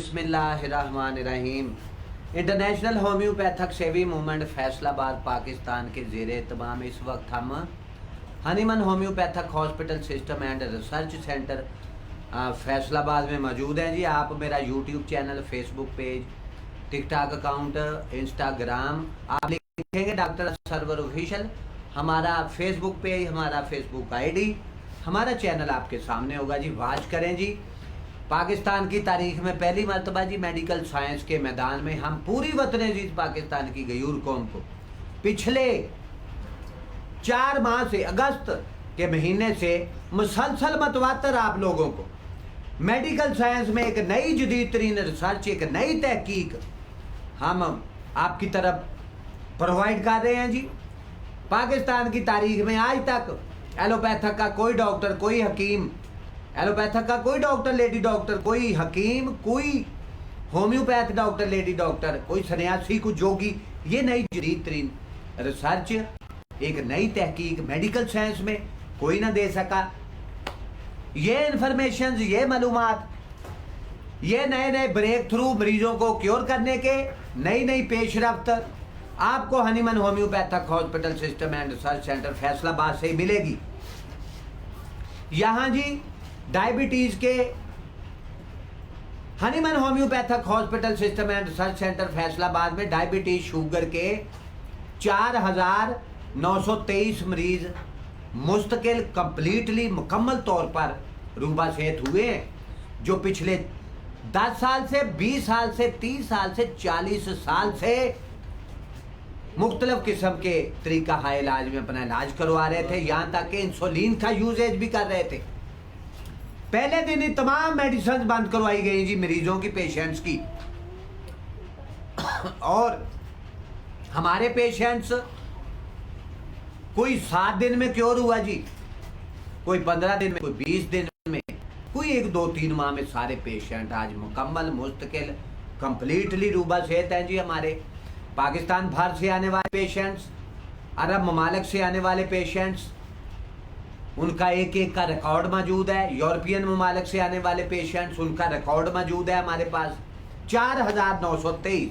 बिस्मिल्लाहिर्रहमानिर्रहीम। International homeopathic सेवी movement Faisalabad Pakistan के ज़ेरे तमाम इस वक्त हम Hahnemann homeopathic hospital system and research centre Faisalabad में मौजूद हैं जी। आप मेरा YouTube channel, Facebook page, TikTok account, Instagram आप लिखेंगे डॉक्टर सरवर ऑफिशियल, हमारा फेसबुक पेज, हमारा फेसबुक आईडी, हमारा चैनल आपके सामने होगा जी। वॉच करें जी। पाकिस्तान की तारीख में पहली मरतबा जी मेडिकल साइंस के मैदान में हम पूरी वतन अजीज पाकिस्तान की गयूर कौम को पिछले 4 माह से, अगस्त के महीने से मुसलसल मतवातर आप लोगों को मेडिकल साइंस में एक नई जदीद तरीन रिसर्च, एक नई तहकीक हम आपकी तरफ प्रोवाइड कर रहे हैं जी। पाकिस्तान की तारीख में आज तक एलोपैथिक का कोई डॉक्टर, कोई हकीम, एलोपैथिक का कोई डॉक्टर, लेडी डॉक्टर, कोई हकीम, कोई होम्योपैथ डॉक्टर, लेडी डॉक्टर, कोई सन्यासी, कोई जोगी, ये नई जदीद तरीन रिसर्च, एक नई तहकीक मेडिकल साइंस में कोई ना दे सका। ये इंफॉर्मेशन, ये मालूमात, ये नए नए ब्रेक थ्रू मरीजों को क्योर करने के नई नई पेशरफ्त आपको Hahnemann homeopathic hospital system and research centre Faisalabad से मिलेगी। यहाँ जी डायबिटीज के Hahnemann homeopathic hospital system and research centre Faisalabad में डायबिटीज शुगर के 4923 मरीज मुस्तकिल कंप्लीटली मुकम्मल तौर पर रूबा सेहत हुए हैं, जो पिछले 10 साल से, 20 साल से, 30 साल से, 40 साल से मुख्तलिफ किस्म के तरीका हाय इलाज में अपना इलाज करवा रहे थे, यहाँ तक कि इंसुलिन का यूजेज भी कर रहे थे। पहले दिन ही तमाम मेडिसिन बंद करवाई गई जी मरीजों की, पेशेंट्स की। और हमारे पेशेंट्स कोई 7 दिन में क्योर हुआ जी, कोई 15 दिन में, कोई 20 दिन में, कोई 1-2-3 माह में सारे पेशेंट आज मुकम्मल मुस्तकिल कंप्लीटली रूबा सेहत हैं जी। हमारे पाकिस्तान भर से आने वाले पेशेंट्स, अरब ममालिक से आने वाले पेशेंट्स, उनका एक एक का रिकॉर्ड मौजूद है। यूरोपियन ममालिक से आने वाले पेशेंट्स, उनका रिकॉर्ड मौजूद है हमारे पास। 4923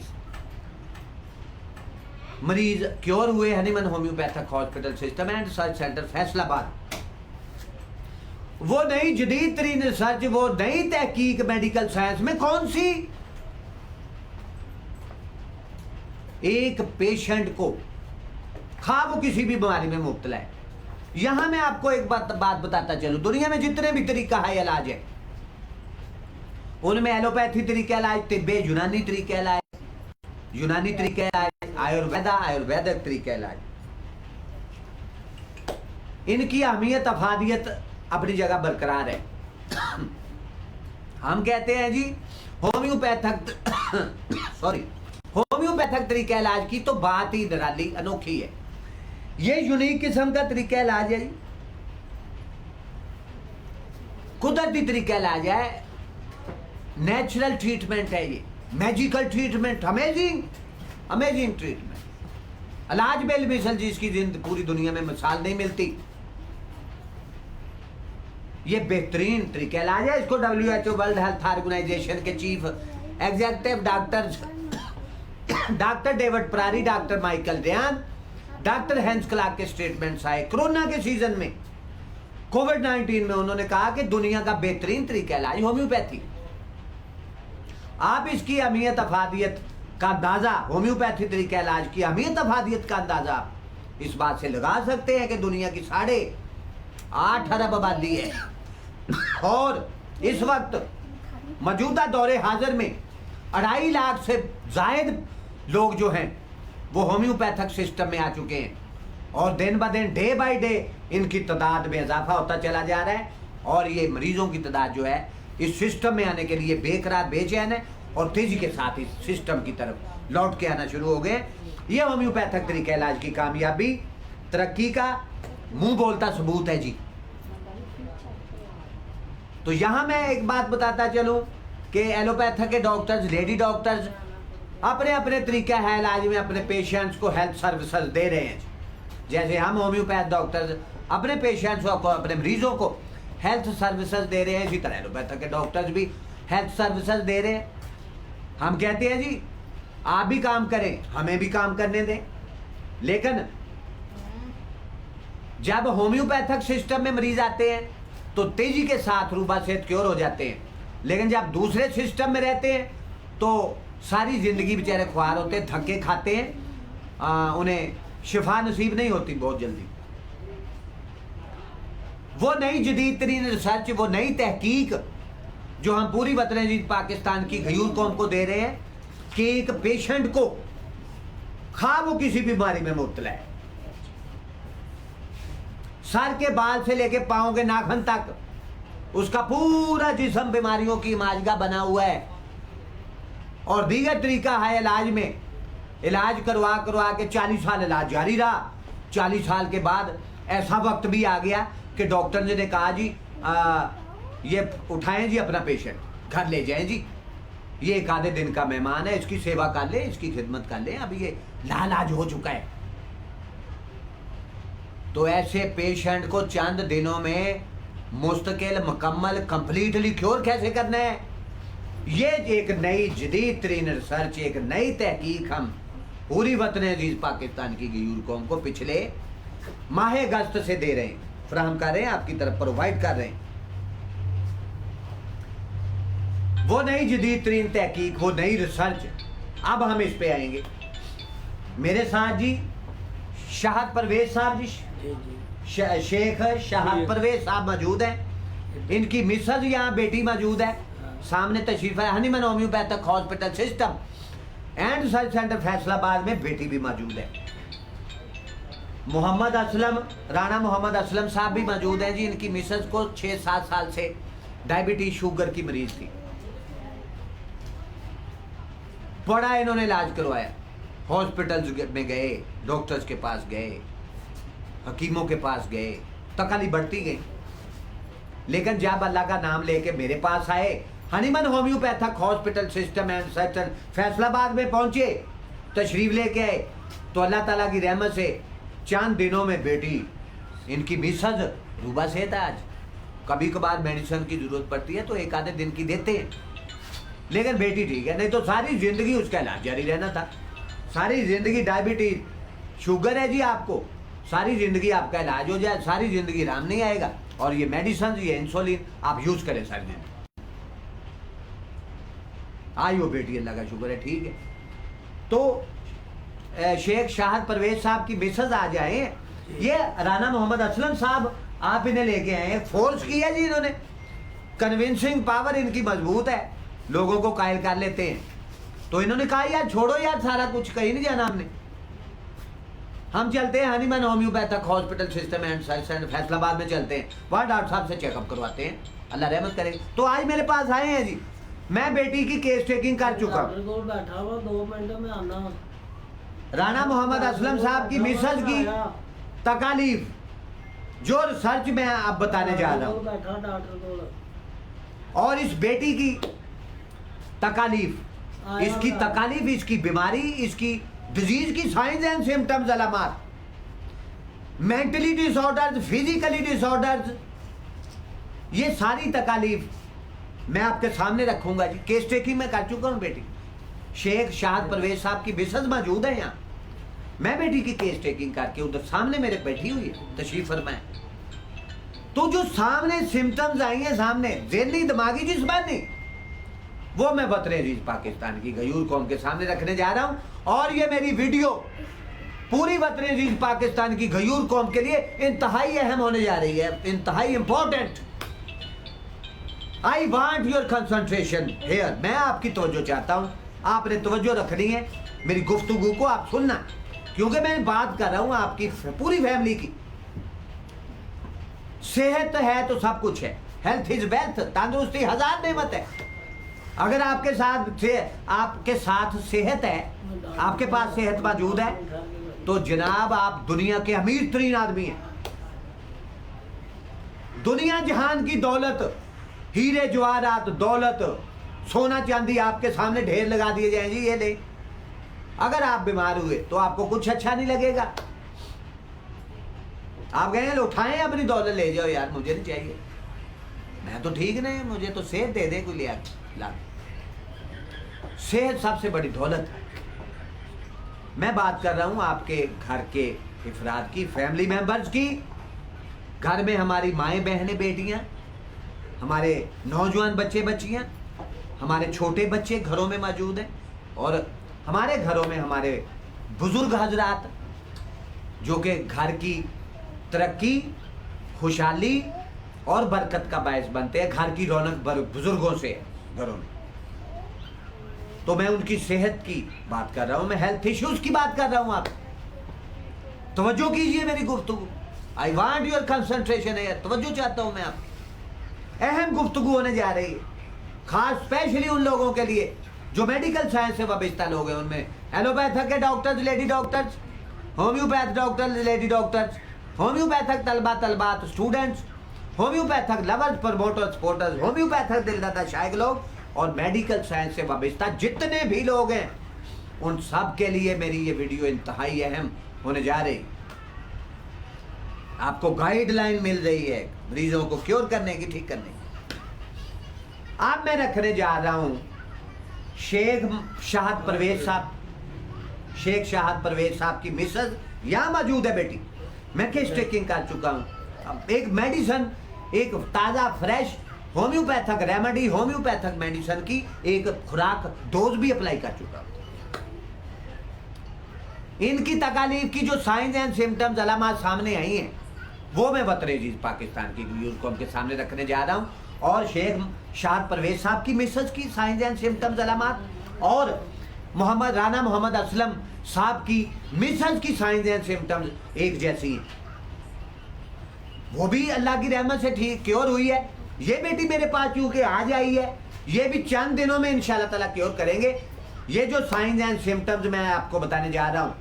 मरीज क्योर हुए Hahnemann homeopathic hospital system and research centre Faisalabad. वो नई जदीद तरीन रिसर्च, वो नई तहकीक मेडिकल साइंस में कौन सी? एक पेशेंट को खा वो किसी भी बीमारी में मुब्तला है। यहां मैं आपको एक बात बताता चलूं, दुनिया में जितने भी तरीका है इलाज है, उनमें एलोपैथी तरीका इलाज, तिब्बे यूनानी तरीका इलाज, यूनानी तरीका इलाज, आयुर्वेदिक तरीका इलाज, इनकी अहमियत, अफादियत अपनी जगह बरकरार है। हम कहते हैं जी होम्योपैथिक होम्योपैथिक तरीका इलाज की तो बात ही निराली, अनोखी है। ये यूनिक किस्म का तरीका इलाज है जी, कुदरती तरीका इलाज है, नेचुरल ट्रीटमेंट है, ये मैजिकल ट्रीटमेंट, अमेजिंग ट्रीटमेंट, इलाज बेलमिसल जिसकी पूरी दुनिया में मिसाल नहीं मिलती। ये बेहतरीन तरीका इलाज है। इसको WHO वर्ल्ड हेल्थ ऑर्गेनाइजेशन के चीफ एग्जीक्यूटिव डॉक्टर डेविड प्रारी, doctor Michael Ryan, doctor Hans Clarke के स्टेटमेंट्स आए कोरोना के सीजन में, कोविड-19 में। उन्होंने कहा कि दुनिया का बेहतरीन तरीका इलाज होम्योपैथी। आप इसकी अहमियत, अफादियत का अंदाजा, होम्योपैथी तरीका इलाज की अहमियत, अफादियत का अंदाजा इस बात से लगा सकते हैं कि दुनिया की 8.5 अरब आबादी है और इस वक्त मौजूदा दौरे हाजिर में 2.5 लाख से जायद लोग जो हैं वो होम्योपैथिक सिस्टम में आ चुके हैं, और दिन ब दिन, डे बाय डे इनकी तादाद में इजाफा होता चला जा रहा है। और ये मरीजों की तादाद जो है इस सिस्टम में आने के लिए बेकरार, बेचैन है और तेजी के साथ इस सिस्टम की तरफ लौट के आना शुरू हो गए। ये होम्योपैथिक तरीका इलाज की कामयाबी, तरक्की का मुंह बोलता सबूत है जी। तो यहां मैं एक बात बताता चलूं कि एलोपैथिक के डॉक्टर्स, लेडी डॉक्टर्स अपने अपने तरीका है इलाज में अपने पेशेंट्स को हेल्थ सर्विसेज दे रहे हैं। जैसे हम होम्योपैथ डॉक्टर्स अपने पेशेंट्स को, अपने मरीजों को हेल्थ सर्विसेज दे रहे हैं, इसी तरह एलोपैथिक के डॉक्टर्स भी हेल्थ सर्विसेज दे रहे हैं। हम कहते हैं जी आप भी काम करें, हमें भी काम करने दें, लेकिन जब होम्योपैथिक सिस्टम में मरीज आते हैं तो तेजी के साथ रूबा सेहत क्योर हो जाते हैं, लेकिन जब दूसरे सिस्टम में रहते हैं तो सारी जिंदगी बेचारे ख्वार होते हैं, धक्के खाते हैं, उन्हें शिफा नसीब नहीं होती बहुत जल्दी। वो नई जदीद तरीन रिसर्च, वो नई तहकीक जो हम पूरी वतन अजीज पाकिस्तान की गयूर कौम को दे रहे हैं कि एक पेशेंट को खा वो किसी बीमारी में मुब्तला है, सर के बाल से लेके पांव के नाखून तक उसका पूरा जिस्म बीमारियों की माजगा बना हुआ है, और दीगर तरीका है इलाज में, इलाज करवा करवा के 40 साल इलाज जारी रहा। 40 साल के बाद ऐसा वक्त भी आ गया कि डॉक्टर ने कहा जी ये उठाएं जी अपना पेशेंट, घर ले जाएं जी, ये एक आधे दिन का मेहमान है, इसकी सेवा कर ले, इसकी खिदमत कर ले, अब ये लालाज हो चुका है। तो ऐसे पेशेंट को चंद दिनों में मुस्तकिल मुकम्मल कंप्लीटली क्योर कैसे करना है, ये एक नई जदीद तरीन रिसर्च, एक नई तहकीक हम पूरी वतन अजीज पाकिस्तान की गयूर कौम को पिछले माह अगस्त से दे रहे हैं, फराहम कर रहे हैं, आपकी तरफ प्रोवाइड कर रहे हैं। वो नई जदीद तरीन तहकीक, वो नई रिसर्च, अब हम इस पे आएंगे। मेरे साथ जी शाहद परवेज साहब जी, शेख शाहद परवेज साहब मौजूद हैं, इनकी मिसेज यहाँ बेटी मौजूद है, सामने तशरीफ है। Hahnemann homeopathic hospital system and research centre Faisalabad में बेटी भी मौजूद है। मोहम्मद असलम, राणा मोहम्मद असलम साहब भी मौजूद हैं जी, इनकी मिसेज को 6-7 साल से डायबिटीज शुगर की मरीज थी, बड़ा इन्होंने इलाज करवाया, हॉस्पिटल में गए, डॉक्टर्स के पास गए, हकीमों के पास गए, तकाली बढ़ती गई, लेकिन जब अल्लाह का नाम लेके मेरे पास आए, Hahnemann homeopathic hospital system and centre Faisalabad में पहुंचे, तशरीफ लेके आए, तो अल्लाह ताला की रहमत से चंद दिनों में बेटी, इनकी मिसेज रूबा सेहत है। आज कभी कभार मेडिसिन की जरूरत पड़ती है तो एक आधे दिन की देते हैं, लेकिन बेटी ठीक है, नहीं तो सारी जिंदगी उसका इलाज जारी रहना था। सारी जिंदगी डायबिटीज शुगर है जी, आपको सारी जिंदगी आपका इलाज हो जाए, सारी जिंदगी आराम नहीं आएगा, और ये मेडिसिन, ये इंसुलिन आप यूज करें सारी जिंदगी। आई वो बेटी, अल्लाह का शुक्र है ठीक है। तो शेख शाहद परवेज साहब की मिसेज आ जाए, ये राना मोहम्मद असलम साहब आप इन्हें लेके आए, फोर्स किया जी इन्होंने, कन्विंसिंग पावर इनकी मजबूत है, लोगों को कायल कर लेते हैं। तो इन्होंने कहा यार छोड़ो यार सारा कुछ, कहीं नहीं जाना हमने, हम चलते हैं Hahnemann homeopathic hospital system and centre Faisalabad में चलते हैं, वहाँ डॉक्टर साहब से चेकअप करवाते हैं, अल्लाह रहमत करे। तो आज मेरे पास आए हैं जी, मैं बेटी की केस टेकिंग कर चुका हूँ। बैठा हुआ 2 मिनट में आना। राना मोहम्मद असलम साहब की मिसेज की तकालीफ, जो रिसर्च मैं अब बताने जा रहा हूँ, और इस बेटी की तकालीफ, इसकी तकालीफ, इसकी बीमारी, इसकी डिजीज की साइंस एंड सिम्टम्स, अलामात, मेंटली डिसऑर्डर्स, फिजिकली डिसऑर्डर्स, ये सारी तकालीफ मैं आपके सामने रखूंगा जी। केस टेकिंग में कर चुका हूँ बेटी, शेख शाहद परवेज साहब की मिसेज मौजूद है यहाँ, मैं बेटी की केस टेकिंग करके उधर सामने मेरे बैठी हुई है, तशरीफ फरमाए। तो जो सामने सिम्टम्स आई हैं, सामने ज़हनी दिमागी जिस्मानी, वो मैं वतन अजीज पाकिस्तान की गयूर कौम के सामने रखने जा रहा हूँ, और ये मेरी वीडियो पूरी वतन अजीज पाकिस्तान की गयूर कौम के लिए इंतहाई अहम होने जा रही है, इंतहाई important. I want your concentration here, मैं आपकी तवज्जो चाहता हूँ, आपने तवज्जो रखनी है मेरी गुफ्तगू को, आप सुनना, क्योंकि मैं बात कर रहा हूँ आपकी पूरी फैमिली की। सेहत है तो सब कुछ है, हेल्थ इज वेल्थ, तंदुरुस्ती 1000 नेमत है। अगर आपके साथ सेहत है, आपके पास सेहत मौजूद है, तो जनाब आप दुनिया के अमीर तरीन आदमी हैं। दुनिया जहान की दौलत, हीरे जवाहरात, दौलत, सोना चांदी आपके सामने ढेर लगा दिए जाएं जी, ये ले। अगर आप बीमार हुए तो आपको कुछ अच्छा नहीं लगेगा, आप कहेंगे उठाएं अपनी दौलत ले जाओ यार, मुझे नहीं चाहिए, मैं तो ठीक नहीं, मुझे तो सेहत दे दे कोई ला। सेहत सबसे बड़ी दौलत है। मैं बात कर रहा हूं आपके घर के अफराद की, फैमिली मेंबर्स की। घर में हमारी माएँ बहनें बेटियां, हमारे नौजवान बच्चे बच्चियां, हमारे छोटे बच्चे घरों में मौजूद हैं, और हमारे घरों में हमारे बुजुर्ग हजरात जो कि घर की तरक्की, खुशहाली और बरकत का बायस बनते हैं। घर की रौनक बुजुर्गों से है घरों में। तो मैं उनकी सेहत की बात कर रहा हूं, मैं हेल्थ इश्यूज की बात कर रहा हूं। आप तवज्जो कीजिए मेरी गुफ्तगू। आई वांट योर कंसंट्रेशन है, तवज्जो चाहता हूं मैं। आप अहम गुफ्तगू होने जा रही है, खास स्पेशली उन लोगों के लिए जो मेडिकल साइंस से वाबस्ता लोग हैं। उनमें एलोपैथक के doctors, lady doctors, homeopath doctors, lady doctors, homeopathic तलबा तलबात, students, homeopathic lovers, promoters, supporters, homeopathic दिलदादा शायक लोग, और मेडिकल साइंस से वाबस्ता जितने भी लोग हैं, उन सब के लिए मेरी ये वीडियो इंतहाई अहम होने जा रही। आपको गाइडलाइन मिल रही है मरीजों को क्योर करने की, ठीक करने की। अब मैं रखने जा रहा हूं शेख शाहद परवेज साहब, शेख शाहद परवेज साहब की मिसेज यहाँ मौजूद है बेटी। मैं केस टेकिंग कर चुका हूँ। अब एक मेडिसन, एक ताज़ा फ्रेश होम्योपैथक रेमेडी, होम्योपैथक मेडिसन की एक खुराक डोज भी अप्लाई कर चुका हूँ। इनकी तकालीफ की जो साइंस एंड सिम्टम्स अलामात सामने आई हैं, वो मैं बतरेजीज पाकिस्तान की व्यूज को उनके सामने रखने जा रहा हूँ। और शेख शाहद परवेज साहब की मिसेज की साइंस एंड सिम्टम्स अलामात, और राना मोहम्मद असलम साहब की मिसेज की साइंस एंड सिम्टम्स एक जैसी हैं। वो भी अल्लाह की रहमत से ठीक क्योर हुई है। ये बेटी मेरे पास चूंकि आज आई है, ये भी चंद दिनों में इंशाल्लाह ताला क्योर करेंगे। ये जो साइंस एंड सिम्टम्स मैं आपको बताने जा रहा हूँ,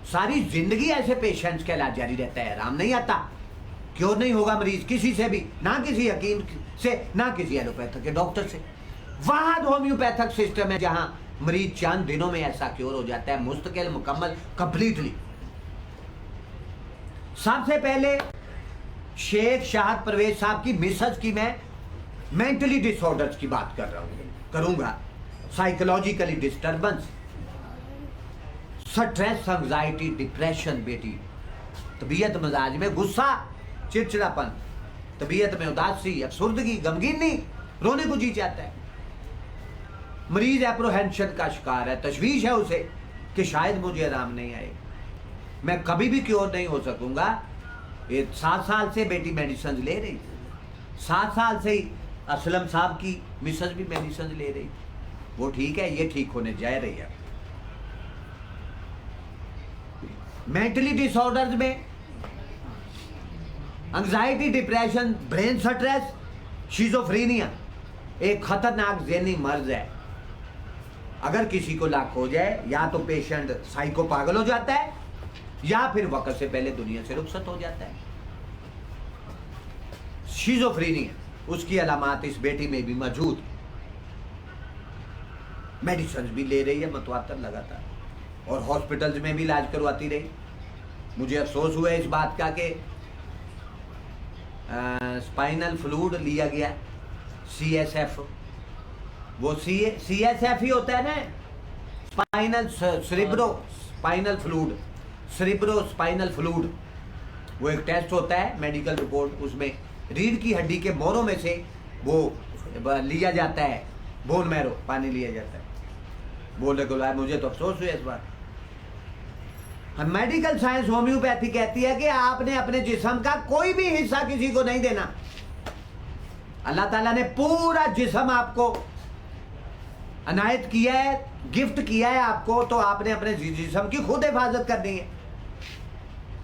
सारी जिंदगी ऐसे पेशेंट्स का इलाज जारी रहता है, आराम नहीं आता, क्योर नहीं होगा मरीज किसी से भी, ना किसी हकीम से, ना किसी एलोपैथक के डॉक्टर से। वाहद होम्योपैथक सिस्टम है जहां मरीज चंद दिनों में ऐसा क्योर हो जाता है, मुस्तकिल, मुकम्मल, कंप्लीटली। सबसे पहले शेख शाहद परवेज साहब की मिसेज की मैं मेंटली डिसऑर्डर्स की बात कर रहा हूं, करूंगा। Psychologically disturbance, stress, anxiety, depression, बेटी तबीयत मिजाज में गुस्सा, चिड़चिड़ापन, तबीयत में उदासी, अफसुर्दगी, गमगीनी, रोने को जी चाहता है। मरीज एप्रोहेंशन का शिकार है, तशवीश है उसे कि शायद मुझे आराम नहीं आए, मैं कभी भी क्योर नहीं हो सकूंगा। ये 7 साल से बेटी मेडिसिन ले रही, 7 साल से ही असलम साहब की मिसेज भी मेडिसिन ले रही, वो ठीक है, ये ठीक होने जा रही है। मेंटली डिसऑर्डर्स में anxiety, depression, brain stress, schizophrenia एक खतरनाक ज़हनी मर्ज है। अगर किसी को लाक हो जाए, या तो पेशेंट साइको पागल हो जाता है, या फिर वक्त से पहले दुनिया से रुखसत हो जाता है। शिज़ोफ्रेनिया, उसकी अलामात इस बेटी में भी मौजूद। मेडिसिन भी ले रही है मतवातर लगातार, और हॉस्पिटल्स में भी इलाज करवाती रही। मुझे अफसोस हुआ इस बात का कि स्पाइनल फ्लूइड लिया गया, CSF, वो CSF ही होता है ना, spinal cerebro spinal fluid, cerebro spinal fluid, वो एक टेस्ट होता है, मेडिकल रिपोर्ट, उसमें रीढ़ की हड्डी के मोरों में से वो लिया जाता है, बोन मैरो, पानी लिया जाता है। बोलने को लाया, मुझे तो अफसोस हुआ इस बार। हम मेडिकल साइंस होम्योपैथी कहती है कि आपने अपने जिस्म का कोई भी हिस्सा किसी को नहीं देना। अल्लाह ताला ने पूरा जिस्म आपको अनायत किया है, गिफ्ट किया है आपको, तो आपने अपने जिस्म की खुद हिफाजत करनी है।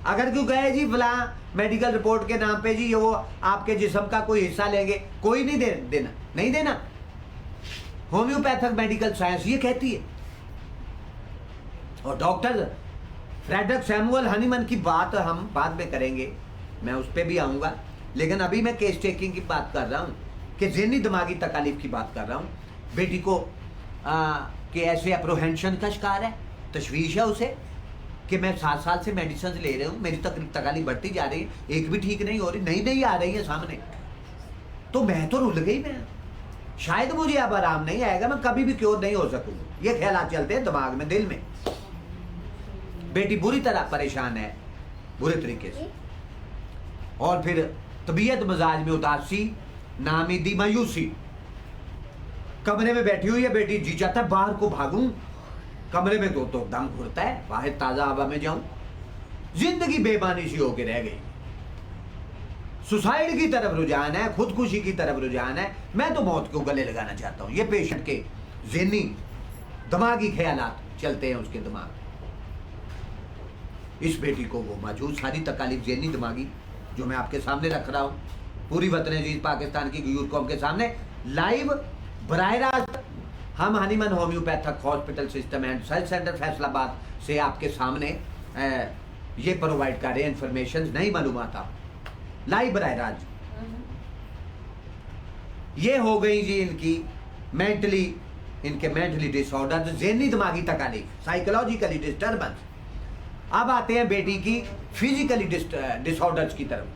अगर क्यों कहे जी फलां मेडिकल रिपोर्ट के नाम पे जी ये वो आपके जिस्म का कोई हिस्सा लेंगे, कोई नहीं देना, नहीं देना। होम्योपैथिक मेडिकल साइंस ये कहती है। और डॉक्टर फ्रेडरिक सैमुअल हनीमन की बात हम बाद में करेंगे, मैं उस पर भी आऊँगा, लेकिन अभी मैं केस टेकिंग की बात कर रहा हूँ कि ज़हनी दिमागी तकालीफ की बात कर रहा हूँ। बेटी को कि ऐसे अप्रोहेंशन का शिकार है, तशवीश है उसे कि मैं 7 साल से मेडिसिन ले रही हूँ, मेरी तकालीफ बढ़ती जा रही है, एक भी ठीक नहीं हो रही, नहीं आ रही है सामने, तो मैं तो रुल गई। मैं शायद मुझे अब आराम नहीं आएगा, मैं कभी भी क्योर नहीं हो सकूंगा, ये ख्याल चलते हैं दिमाग में, दिल में। बेटी बुरी तरह परेशान है, बुरे तरीके से, और फिर तबीयत मिजाज में उदासी, नामीदी, मायूसी। कमरे में बैठी हुई है बेटी, जी चाहता है बाहर को भागूं, कमरे में तो दम घुरता है, बाहर ताजा हवा में जाऊं। जिंदगी बेमानी सी होके रह गई। सुसाइड की तरफ रुझान है, खुदकुशी की तरफ रुझान है। मैं तो मौत को गले लगाना चाहता हूं। ये पेशेंट के ज़हनी दिमागी ख्यालात चलते हैं उसके दिमाग। इस बेटी को वो मौजूद सारी तकालीफ ज़हनी दिमागी जो मैं आपके सामने रख रहा हूं, पूरी वतन अजीज पाकिस्तान की यूथ कौम के सामने लाइव बराह रास्त हम Hahnemann homeopathic hospital system and research centre Faisalabad से आपके सामने ये प्रोवाइड कर रहे हैं इंफॉर्मेशन, नई मालूमात आप लाइव बराह रास्त। ये हो गई जी इनकी मेंटली डिसऑर्डर, ज़हनी दिमागी तकालीफ, साइकोलॉजिकली डिस्टर्बेंस। अब आते हैं बेटी की फिजिकली डिसऑर्डर्स की तरफ,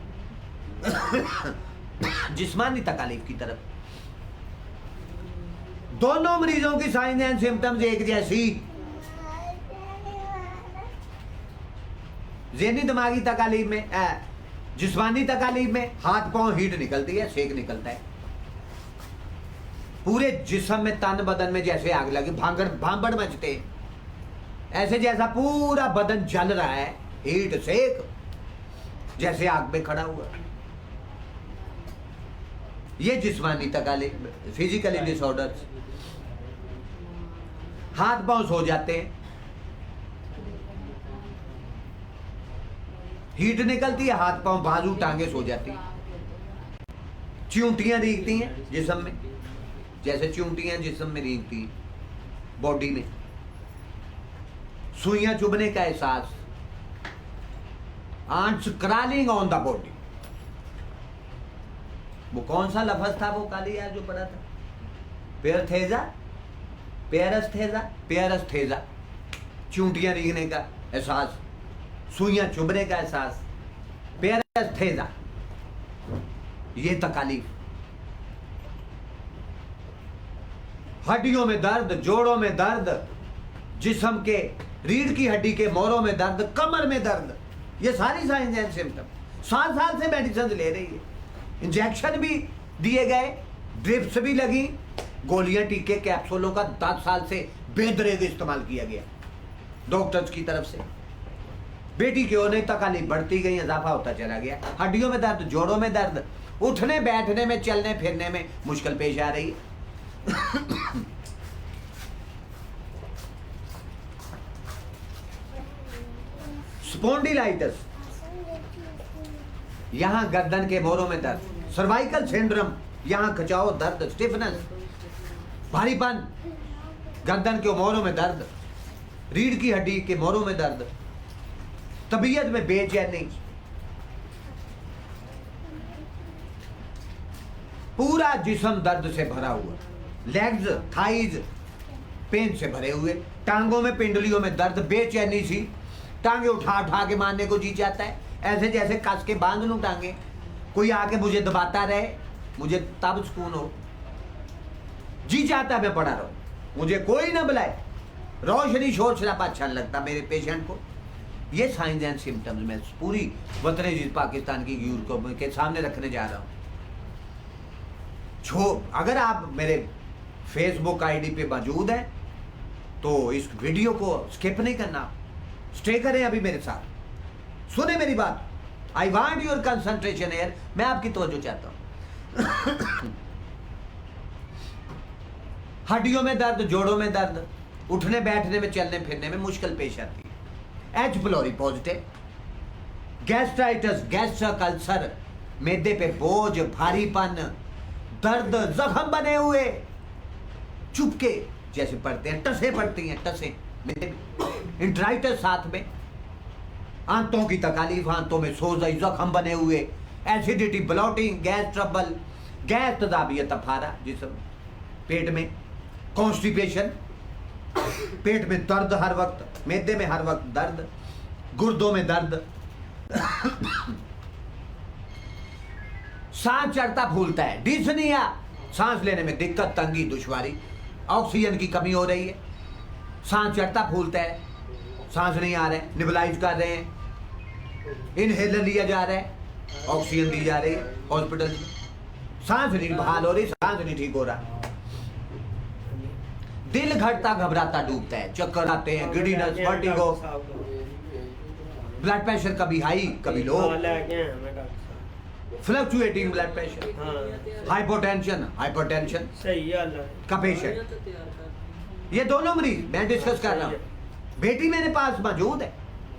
जिस्मानी तकालीफ की तरफ। दोनों मरीजों की साइन एंड सिम्टम्स एक जैसी। ज़हनी दिमागी तकालीफ में, जिस्मानी तकालीफ में हाथ पांव हीट निकलती है, सेक निकलता है, पूरे जिस्म में, तन बदन में जैसे आग लगी, भांबड़ मचते, ऐसे जैसा पूरा बदन जल रहा है, हीट सेक, जैसे आग पे खड़ा हुआ। ये जिस्मानी तकालीफ, फिजिकली डिसऑर्डर्स। हाथ पांव सो जाते हैं, हीट निकलती है, हाथ पांव, बाजू, टांगे सो जाती हैं। च्यूंटियां रींगती हैं जिस्म में, जैसे च्यूंटियां जिस्म में रींगती हैं, बॉडी में। सुइयां चुभने का एहसास, ants crawling on the body. वो कौन सा लफ्ज था वो काली यार जो पढ़ा था, पेरस्थेजा, चूंटियां रींगने का एहसास, सुइयां चुभने का एहसास, पेरस्थेजा, ये तकालीफ। हड्डियों में दर्द, जोड़ों में दर्द, जिस्म के रीढ़ की हड्डी के मोरों में दर्द, कमर में दर्द, ये सारी साइंस एंड सिम्टम। 7 साल से मेडिसिन ले रही है, इंजेक्शन भी दिए गए, ड्रिप्स भी लगी, गोलियां, टीके, कैप्सूलों का 10 साल से बेदरेग इस्तेमाल किया गया डॉक्टर्स की तरफ से। बेटी की होने तकालीफ बढ़ती गई, इजाफा होता चला गया। हड्डियों में दर्द, जोड़ों में दर्द, उठने बैठने में, चलने फिरने में मुश्किल पेश आ रही है। स्पॉन्डिलाइटिस, यहां गर्दन के मोरों में दर्द, सर्वाइकल सिंड्रोम, यहां खिंचाव, दर्द, स्टिफनेस, भारीपन, गर्दन के मोरों में दर्द, रीढ़ की हड्डी के मोरों में दर्द, तबीयत में बेचैनी, पूरा जिस्म दर्द से भरा हुआ, लेग्स, थाइज पेन से भरे हुए, टांगों में, पिंडलियों में दर्द, बेचैनी सी, टांगे उठा उठा के मारने को जी चाहता है, ऐसे जैसे कस के बांध लूं टांगे, कोई आके मुझे दबाता रहे, मुझे तब सुकून हो। जी चाहता मैं पड़ा रहूं, मुझे कोई ना बुलाए, रोशनी शोर शराबा अच्छा नहीं लगता मेरे पेशेंट को। ये साइंस एंड सिम्टम्स मैं पूरी वतन अजीज पाकिस्तान की यूथ को के सामने रखने जा रहा हूँ। अगर आप मेरे फेसबुक आईडी पे मौजूद हैं तो इस वीडियो को स्किप नहीं करना, स्टे करें अभी मेरे साथ, सुने मेरी बात। I want your concentration here, मैं आपकी तवज्जो चाहता हूं। हड्डियों में दर्द, जोड़ों में दर्द, उठने बैठने में, चलने फिरने में मुश्किल पेश आती है। H pylori positive, gastritis, gastric ulcer, मैदे पे बोझ, भारीपन, दर्द, जख्म बने हुए, चुपके जैसे पड़ते हैं, टसें पड़ती हैं, टसें, इंट्राइटिस साथ में, आंतों की तकालीफ, आंतों में सोजाई, जख्म बने हुए, acidity, bloating, gas trouble, gas तदाबियत, अफारा जिसम, पेट में कॉन्स्टिपेशन, पेट में दर्द हर वक्त, मैदे में हर वक्त दर्द, गुर्दों में दर्द, सांस चढ़ता फूलता है, डिस्निया, सांस लेने में दिक्कत, तंगी, दुश्वारी, ऑक्सीजन की कमी हो रही है, सांस चढ़ता फूलता है, सांस नहीं आ रहा है, निबलाइज कर रहे हैं, इनहेलर लिया जा रहा है, ऑक्सीजन दी जा रही है हॉस्पिटल में, सांस नहीं बहाल हो रही, सांस नहीं ठीक हो रहा, दिल घटता घबराता डूबता है, चक्कर आते हैं, गिडीनेस, वर्टिगो, ब्लड प्रेशर कभी हाई कभी लो, फ्लक्चुएटिंग ब्लड प्रेशर, हाइपोटेंशन सही हाल है का पेशेंट, ये दोनों मरीज मैं डिस्कस कर रहा हूँ। बेटी मेरे पास मौजूद है,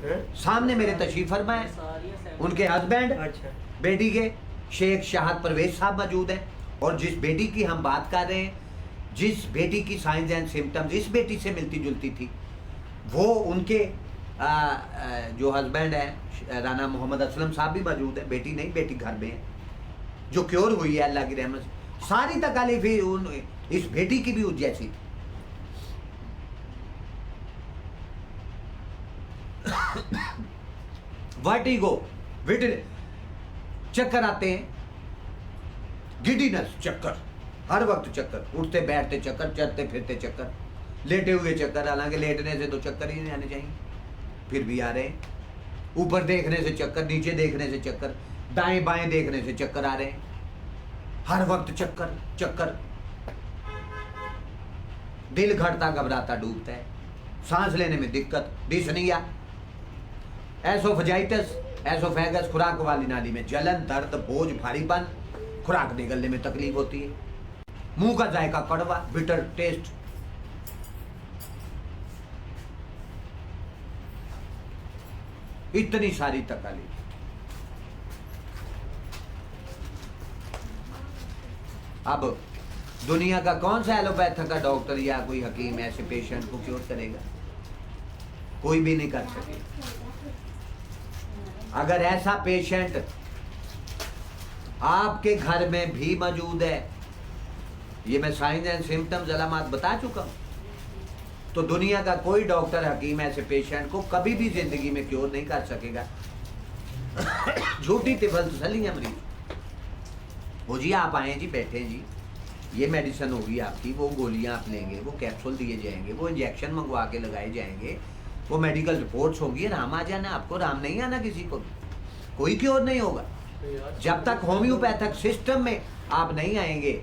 हैं? सामने मेरे तशरीफ फरमा है, उनके हस्बैंड अच्छा बेटी के शेख शाहद परवेज साहब मौजूद हैं, और जिस बेटी की हम बात कर रहे हैं, जिस बेटी की साइंस एंड सिम्टम्स इस बेटी से मिलती जुलती थी, वो उनके जो हस्बैंड है राना मोहम्मद असलम साहब भी मौजूद है। बेटी नहीं, बेटी घर में है जो क्योर हुई है अल्लाह की रहमत से। सारी तकालीफ ही इस बेटी की भी उस जैसी थी। वर्टिगो, चक्कर आते हैं, गिडीनेस, चक्कर, हर वक्त चक्कर, उठते बैठते चक्कर, चलते फिरते चक्कर, लेटे हुए चक्कर, हालांकि लेटने से तो चक्कर ही नहीं आने चाहिए, फिर भी आ रहे हैं, ऊपर देखने से चक्कर, नीचे देखने से चक्कर, दाएं बाएं देखने से चक्कर आ रहे हैं, हर वक्त चक्कर चक्कर, दिल घटता घबराता डूबता है, सांस लेने में दिक्कत, डिस्निया, एसोफेजाइटिस, एसोफेगस, खुराक वाली नाली में जलन, दर्द, बोझ, भारीपन, खुराक निगलने में तकलीफ होती है, मुंह का जायका कड़वा, बिटर टेस्ट, इतनी सारी तकलीफ। अब दुनिया का कौन सा एलोपैथ का डॉक्टर या कोई हकीम ऐसे पेशेंट को क्योर करेगा? कोई भी नहीं कर सकेगा। अगर ऐसा पेशेंट आपके घर में भी मौजूद है, ये मैं साइंस एंड सिम्टम्स अलामत बता चुका हूं, तो दुनिया का कोई डॉक्टर हकीम ऐसे पेशेंट को कभी भी जिंदगी में क्योर नहीं कर सकेगा। झूठी तिफल तसल्लियां मरीज, वो जी आप आए जी, बैठे जी, ये मेडिसिन होगी आपकी, वो गोलियां आप लेंगे, वो कैप्सूल दिए जाएंगे, वो इंजेक्शन मंगवा के लगाए जाएंगे, वो मेडिकल रिपोर्ट्स होंगी, राम आ जाना आपको, राम नहीं आना किसी को भी, कोई क्योर नहीं होगा जब तक होम्योपैथिक सिस्टम में आप नहीं आएंगे।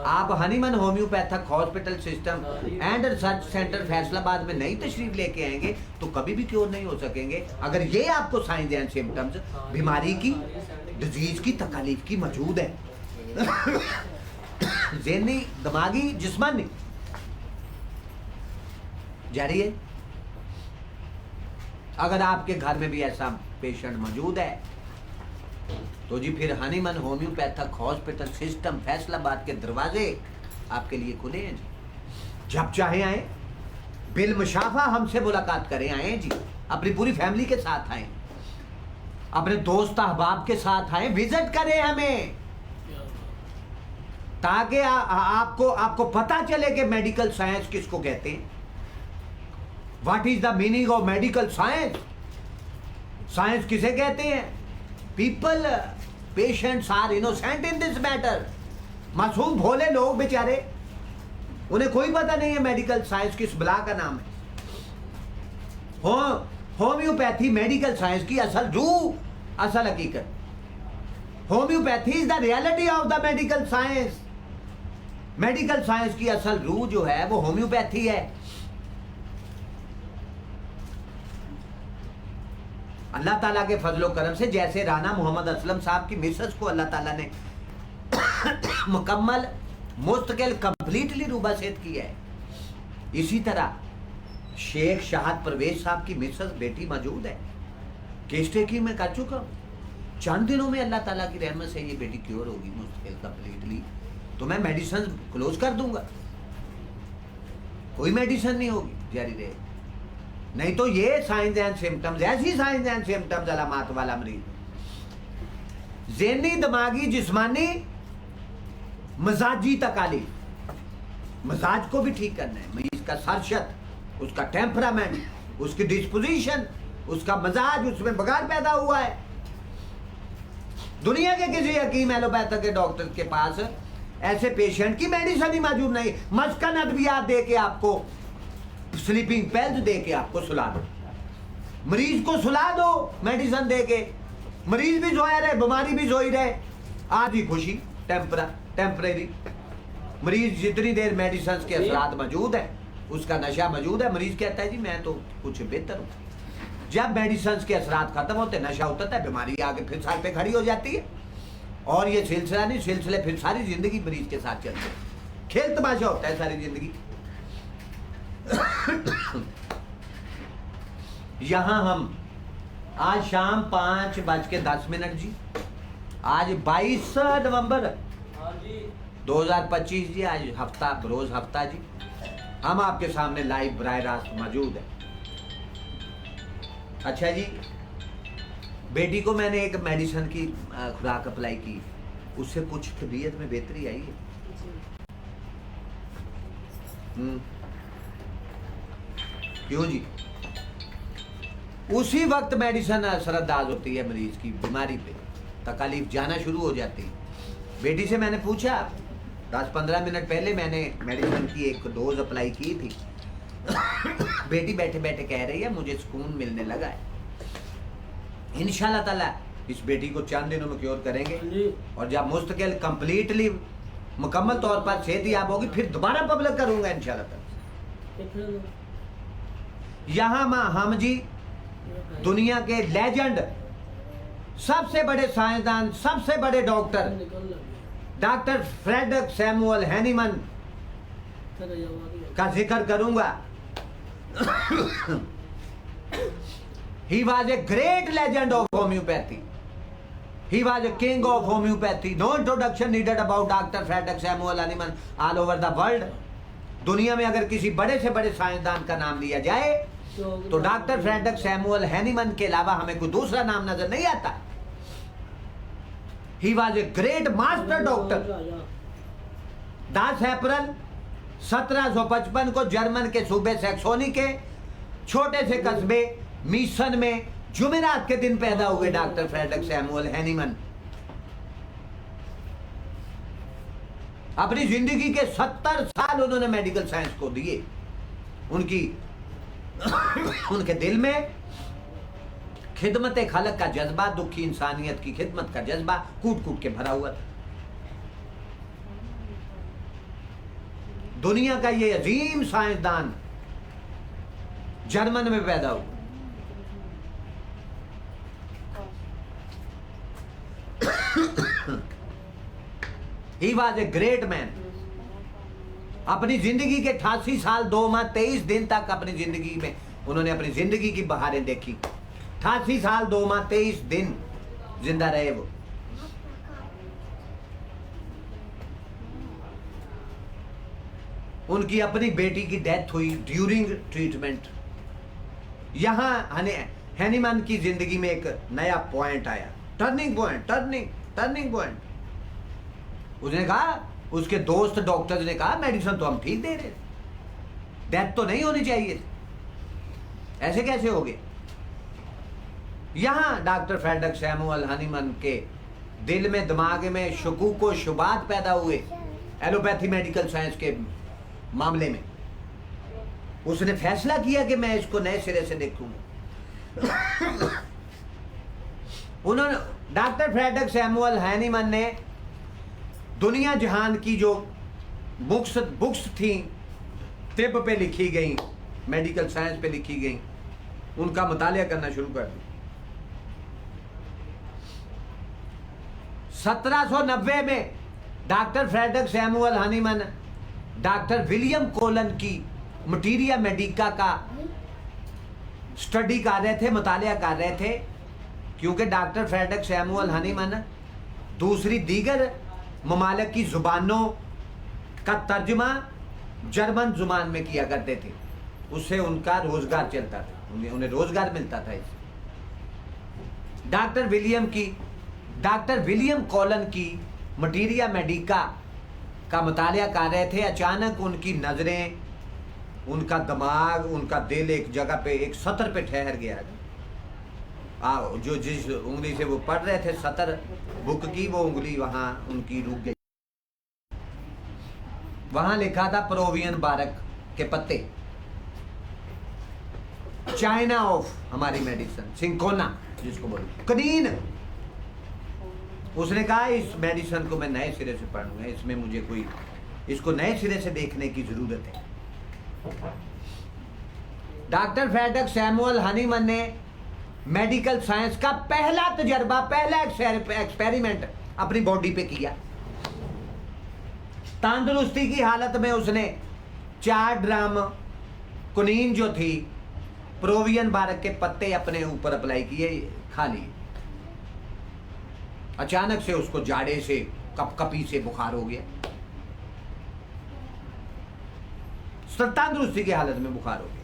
आप Hahnemann homeopathic hospital system and research centre Faisalabad में नई तशरीफ लेके आएंगे तो कभी भी क्योर नहीं हो सकेंगे। अगर ये आपको साइंस एंड सिम्टम्स बीमारी की, डिजीज की, तकलीफ की मौजूद है, ज़हनी, दिमागी, जिस्मानी, जारी है। अगर आपके घर में भी ऐसा पेशेंट मौजूद है तो जी फिर Hahnemann homeopathic hospital system Faisalabad के दरवाजे आपके लिए खुले हैं जी। जब चाहे आए, बिल मुशाफा हमसे मुलाकात करें, आए जी, अपनी पूरी फैमिली के साथ आए, अपने दोस्त अहबाब के साथ आए, विजिट करें हमें, ताकि आपको पता चले कि मेडिकल साइंस किसको कहते हैं। What is the meaning of medical science? Science किसे कहते हैं? People, patients are innocent in this matter. मासूम भोले लोग बेचारे, उन्हें कोई पता नहीं है मेडिकल साइंस किस बला का नाम है। होम्योपैथी मेडिकल साइंस की असल रूह, असल हकीकत। Homeopathy is the reality of the medical science. Medical science की असल रूह जो है वो होम्योपैथी है। अल्लाह ताला के फजलो करम से जैसे राना मोहम्मद असलम साहब की मिसेस को अल्लाह ताला ने मुकम्मल, मुस्तकिल, कंप्लीटली रूबासेत किया है, इसी तरह शेख शाहद परवेज साहब की मिसेस बेटी मौजूद है। केस टेकिंग में कर चुका हूँ। चंद दिनों में अल्लाह ताला की रहमत से ये बेटी क्योर होगी मुस्तकिल, कंप्लीटली। तो मैं मेडिसिन क्लोज कर दूंगा, कोई मेडिसिन नहीं होगी, जारी रहे। नहीं तो ये साइंस एंड सिम्टम्स, ऐसी साइंस एंड सिम्टम्स अलामत वाला मरीज, ज़हनी, दिमागी, जिस्मानी, मजाजी तकालीफ, मजाज को भी ठीक करना है। मरीज का सरशत, उसका टेम्परामेंट, उसकी डिस्पोजिशन, उसका मजाज, उसमें बगाड़ पैदा हुआ है। दुनिया के किसी हकीम एलोपैथिक के डॉक्टर के पास ऐसे पेशेंट की मेडिसिन ही मौजूद नहीं। मस्कन अद्वियात दे के आपको, स्लीपिंग पिल्स दे के आपको सुला दो, मरीज को सुला दो मेडिसिन दे के, मरीज भी सोया रहे, बीमारी भी सोई रहे, आधी खुशी टेम्परेरी। मरीज जितनी देर मेडिसिन के असरात मौजूद है, उसका नशा मौजूद है, मरीज कहता है जी मैं तो कुछ बेहतर हूँ। जब मेडिसिन के असरात खत्म होते, नशा उतरता है, बीमारी आगे फिर सर पे खड़ी हो जाती है, और ये सिलसिला नहीं, सिलसिले फिर सारी जिंदगी मरीज के साथ चलते हैं, खेल तमाशा होता है सारी जिंदगी। यहां हम आज शाम 5:10 जी, आज 22 नवंबर हाँ जी 2025 जी, आज हफ्ता रोज हफ्ता जी, हम आपके सामने लाइव बराह रास्त मौजूद है। अच्छा जी, बेटी को मैंने एक मेडिसिन की खुराक अप्लाई की, उससे कुछ तबीयत में बेहतरी आई है। क्यों जी? उसी वक्त मेडिसिन असरअंदाज होती है मरीज की बीमारी पे, तकलीफ जाना शुरू हो जाती है। बेटी से मैंने पूछा, 10-15 मिनट पहले मैंने मेडिसिन की एक डोज अप्लाई की थी। बेटी बैठे बैठे कह रही है मुझे सुकून मिलने लगा है। इंशाल्लाह ताला इस बेटी को चंद दिनों में क्योर करेंगे, हाँ जी और जब मुस्तकिल कंप्लीटली मुकम्मल तौर पर सेहतयाब होगी, फिर दोबारा पब्लिक करूंगा इंशाल्लाह ताला। देख लो यहाँ हम जी दुनिया के लेजेंड, सबसे बड़े साइंसदान, सबसे बड़े डॉक्टर निकल लगे डॉक्टर फ्रेडरिक सैमुअल हैनीमन तेरा जवाब का जिक्र करूंगा। He was a great legend of homeopathy. He was a king of homeopathy. No introduction needed about Dr. Frederick Samuel Hahnemann all over the world. दुनिया में अगर किसी बड़े से बड़े साइंसदान का नाम लिया जाए तो डॉक्टर फ्रेडरिक सैमुअल हैनीमन के अलावा हमें कोई दूसरा नाम नजर नहीं आता। He was a great master doctor. 10 अप्रैल 1755 को जर्मन के सूबे सैक्सोनी के छोटे से कस्बे मीसन में जुमेरात के दिन पैदा हुए डॉक्टर फ्रेडरिक सैमुअल हैनीमन। अपनी जिंदगी के 70 साल उन्होंने मेडिकल साइंस को दिए। उनके दिल में खिदमत खलक का जज्बा, दुखी इंसानियत की खिदमत का जज्बा कूट कूट के भरा हुआ था। दुनिया का ये अजीम साइंसदान जर्मन में पैदा हुआ। He was a great man. अपनी जिंदगी के 88 साल 2 माह 23 दिन तक अपनी जिंदगी में उन्होंने अपनी जिंदगी की बहारें देखी। 88 साल 2 माह 23 दिन जिंदा रहे वो। उनकी अपनी बेटी की डेथ हुई ड्यूरिंग ट्रीटमेंट। यहां हैनीमन की जिंदगी में एक नया पॉइंट आया, टर्निंग पॉइंट। उसने कहा, उसके दोस्त डॉक्टर्स ने कहा मेडिसिन तो हम ठीक दे रहे, डेथ तो नहीं होनी चाहिए, ऐसे कैसे हो गए? यहां डॉक्टर फ्रेडरिक सैमुअल हैनीमन के दिल में, दिमाग में शकूक व शुबात पैदा हुए एलोपैथी मेडिकल साइंस के मामले में। उसने फैसला किया कि मैं इसको नए सिरे से देखूंगा। उन्होंने डॉक्टर फ्रेडरिक सैमुअल हैनीमन ने दुनिया जहान की जो बुक्स थी, तिब पे लिखी गई, मेडिकल साइंस पे लिखी गई, उनका मुतालिया करना शुरू कर दिया। 1790 में doctor Frederick Samuel Hahnemann doctor William Cullen की मटीरिया मेडिका का स्टडी कर रहे थे, मुतालिया कर रहे थे, क्योंकि डॉक्टर फ्रेडरिक सैमुअल हैनीमन दूसरी दीगर ममालिक की जुबानों का तर्जुमा जर्मन जुबान में किया करते थे, उससे उनका रोजगार चलता था, उन्हें रोजगार मिलता था इससे। डॉक्टर विलियम कोलन की मटीरिया मेडिका का मुतालिया कर रहे थे। अचानक उनकी नजरें, उनका दिमाग, उनका दिल एक जगह पे, एक सतर पे ठहर गया। जो जिस उंगली से वो पढ़ रहे थे सतर बुक की, वो उंगली वहां उनकी रुक गई। वहां लिखा था प्रोवियन बारक के पत्ते, चाइना ऑफ हमारी मेडिसिन, सिंकोना जिसको बोलते, कनीन। उसने कहा इस मेडिसिन को मैं नए सिरे से पढ़ूंगा, इसमें मुझे कोई, इसको नए सिरे से देखने की जरूरत है। डॉक्टर फ्रेडरिक सैमुअल हनीमन ने मेडिकल साइंस का पहला तजर्बा, पहला एक्सपेरिमेंट अपनी बॉडी पे किया। तंदुरुस्ती की हालत में उसने 4 ड्राम कुनीन जो थी, प्रोवियन बारक के पत्ते अपने ऊपर अप्लाई किए, खा लिए। अचानक से उसको जाड़े से, कपकपी से बुखार हो गया, तंदुरुस्ती की हालत में बुखार हो गया।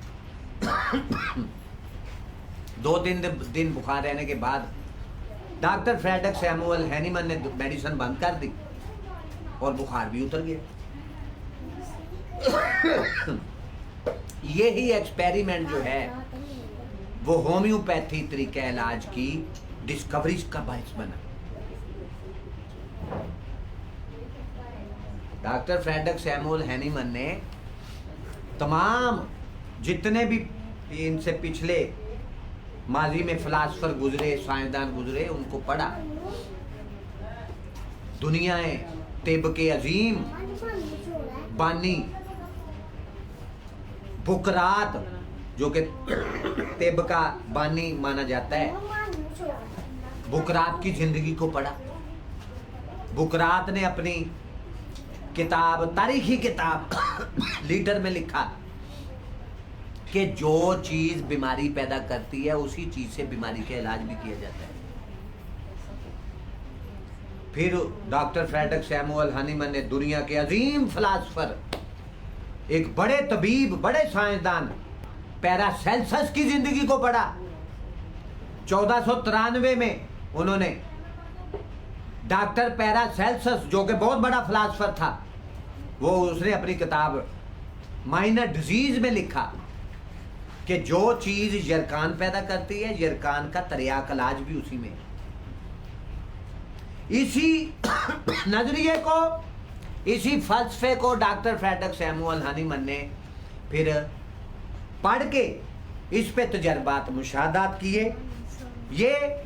2-3 दिन बुखार रहने के बाद डॉक्टर फ्रेडरिक सैमुअल हैनीमन ने मेडिसिन बंद कर दी और बुखार भी उतर गया। यही एक्सपेरिमेंट जो है वो होम्योपैथी तरीके इलाज की डिस्कवरी का बायस बना। डॉक्टर फ्रेडरिक सैमुअल हैनीमन ने तमाम जितने भी इनसे पिछले माजी में फिलासफर गुजरे, साइंसदान गुजरे, उनको पढ़ा। दुनियाएं तिब के अजीम बानी बुकरात, जो कि तिब का बानी माना जाता है, बुकरात की जिंदगी को पढ़ा। बुकरात ने अपनी किताब, तारीखी किताब लीटर में लिखा कि जो चीज बीमारी पैदा करती है उसी चीज से बीमारी का इलाज भी किया जाता है। फिर डॉक्टर फ्रेडरिक सैमुअल हनीमन ने दुनिया के अजीम फिलासफर, एक बड़े तबीब, बड़े साइंसदान पैरासेल्सस की जिंदगी को पढ़ा। 1493 में उन्होंने डॉक्टर पैरासेल्सस, जो कि बहुत बड़ा फिलासफर था, वो उसने अपनी किताब माइनर डिजीज में लिखा कि जो चीज यरकान पैदा करती है, यरकान का तरियाक इलाज भी उसी में। इसी नजरिए को, इसी फलसफे को डॉक्टर फ्रेडरिक सैमुअल हनीमन ने फिर पढ़ के इस पे तजर्बात, मुशाहदात किए। ये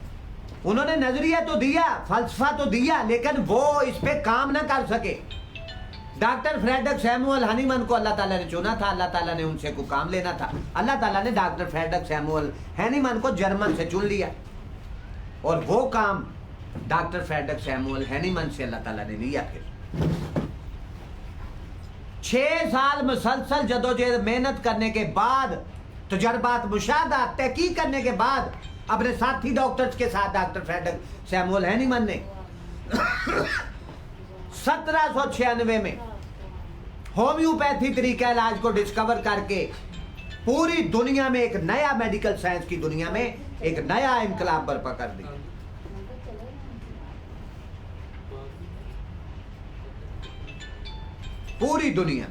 उन्होंने नजरिया तो दिया, फलसफा तो दिया, लेकिन वो इस पे काम ना कर सके। डॉक्टर फ्रेडरिक सैमुअल हनीमन को अल्लाह ताला ने चुना था, अल्लाह ताला ने उनसे को काम लेना था। अल्लाह ताला ने डॉक्टर फ्रेडरिक सैमुअल हनीमन को जर्मन से चुन लिया और वो काम डॉक्टर फ्रेडरिक सैमुअल हनीमन से अल्लाह ताला ने लिया। फिर 6 साल मुसलसल जदोजहद मेहनत करने के बाद, तजर्बात, मुशाहदात, तहकीक करने के बाद, अपने साथी डॉक्टर्स के साथ डॉक्टर फ्रेडरिक सैमुअल हनीमन ने 1796 में होम्योपैथी तरीका इलाज को डिस्कवर करके पूरी दुनिया में, एक नया मेडिकल साइंस की दुनिया में एक नया इनकलाब बर्पा कर दिया। पूरी दुनिया।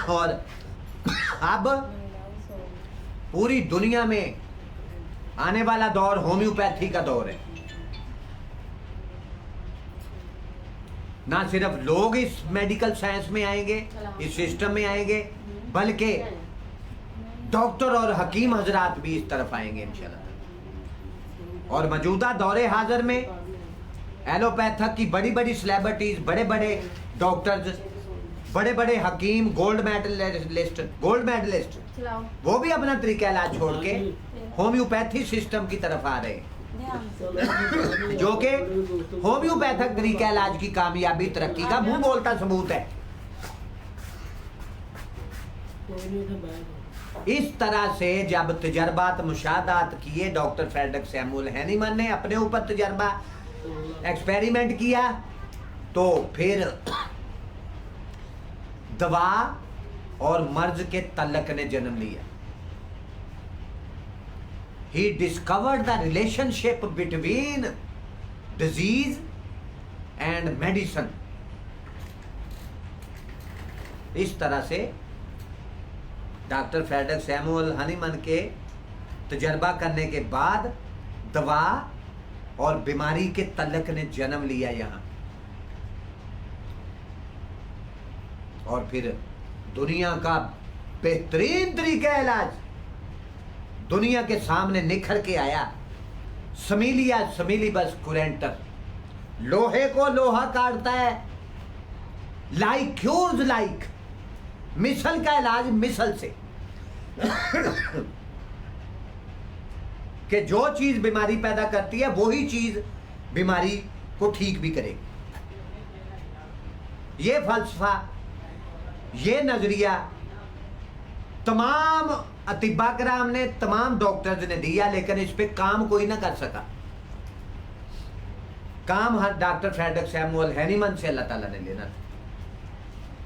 और अब पूरी दुनिया में आने वाला दौर होम्योपैथी का दौर है। ना सिर्फ लोग इस मेडिकल साइंस में आएंगे, इस सिस्टम में आएंगे, बल्कि डॉक्टर और हकीम हजरात भी इस तरफ आएंगे इंशाल्लाह। और मौजूदा दौरे हाजिर में एलोपैथक की बड़ी बड़ी सेलिब्रिटीज, बड़े बड़े डॉक्टर्स, बड़े बड़े हकीम, गोल्ड मेडलिस्ट, वो भी अपना तरीका इलाज छोड़ के होम्योपैथी सिस्टम की तरफ आ रहे हैं, जो कि होम्योपैथिक तरीका इलाज की कामयाबी, तरक्की का मुंह बोलता सबूत है। इस तरह से जब तजर्बात, मुशाहदात किए डॉक्टर फ्रेडरिक सैमुअल हनीमन ने, अपने ऊपर तजर्बा, एक्सपेरिमेंट किया, तो फिर दवा और मर्ज के तल्लक ने जन्म लिया। He discovered the relationship between disease and medicine. इस तरह से डॉक्टर फ्रेडरिक सैमुअल हनीमन के तजर्बा करने के बाद दवा और बीमारी के तल्लक ने जन्म लिया यहाँ। और फिर दुनिया का बेहतरीन तरीका इलाज दुनिया के सामने निखर के आया। समीलिया समीलिबस कुरेंटर, लोहे को लोहा काटता है, लाइक क्यूर्स लाइक, मिसल का इलाज मिसल से कि जो चीज बीमारी पैदा करती है वही चीज बीमारी को ठीक भी करेगी। ये फलसफा, ये नजरिया तमाम अतिबा कराम ने, तमाम डॉक्टर्स ने दिया, लेकिन इस पे काम कोई ना कर सका। काम हर डॉक्टर फ्रेडरिक सैमुअल हैनीमन से अल्लाह ताला ने लेना था।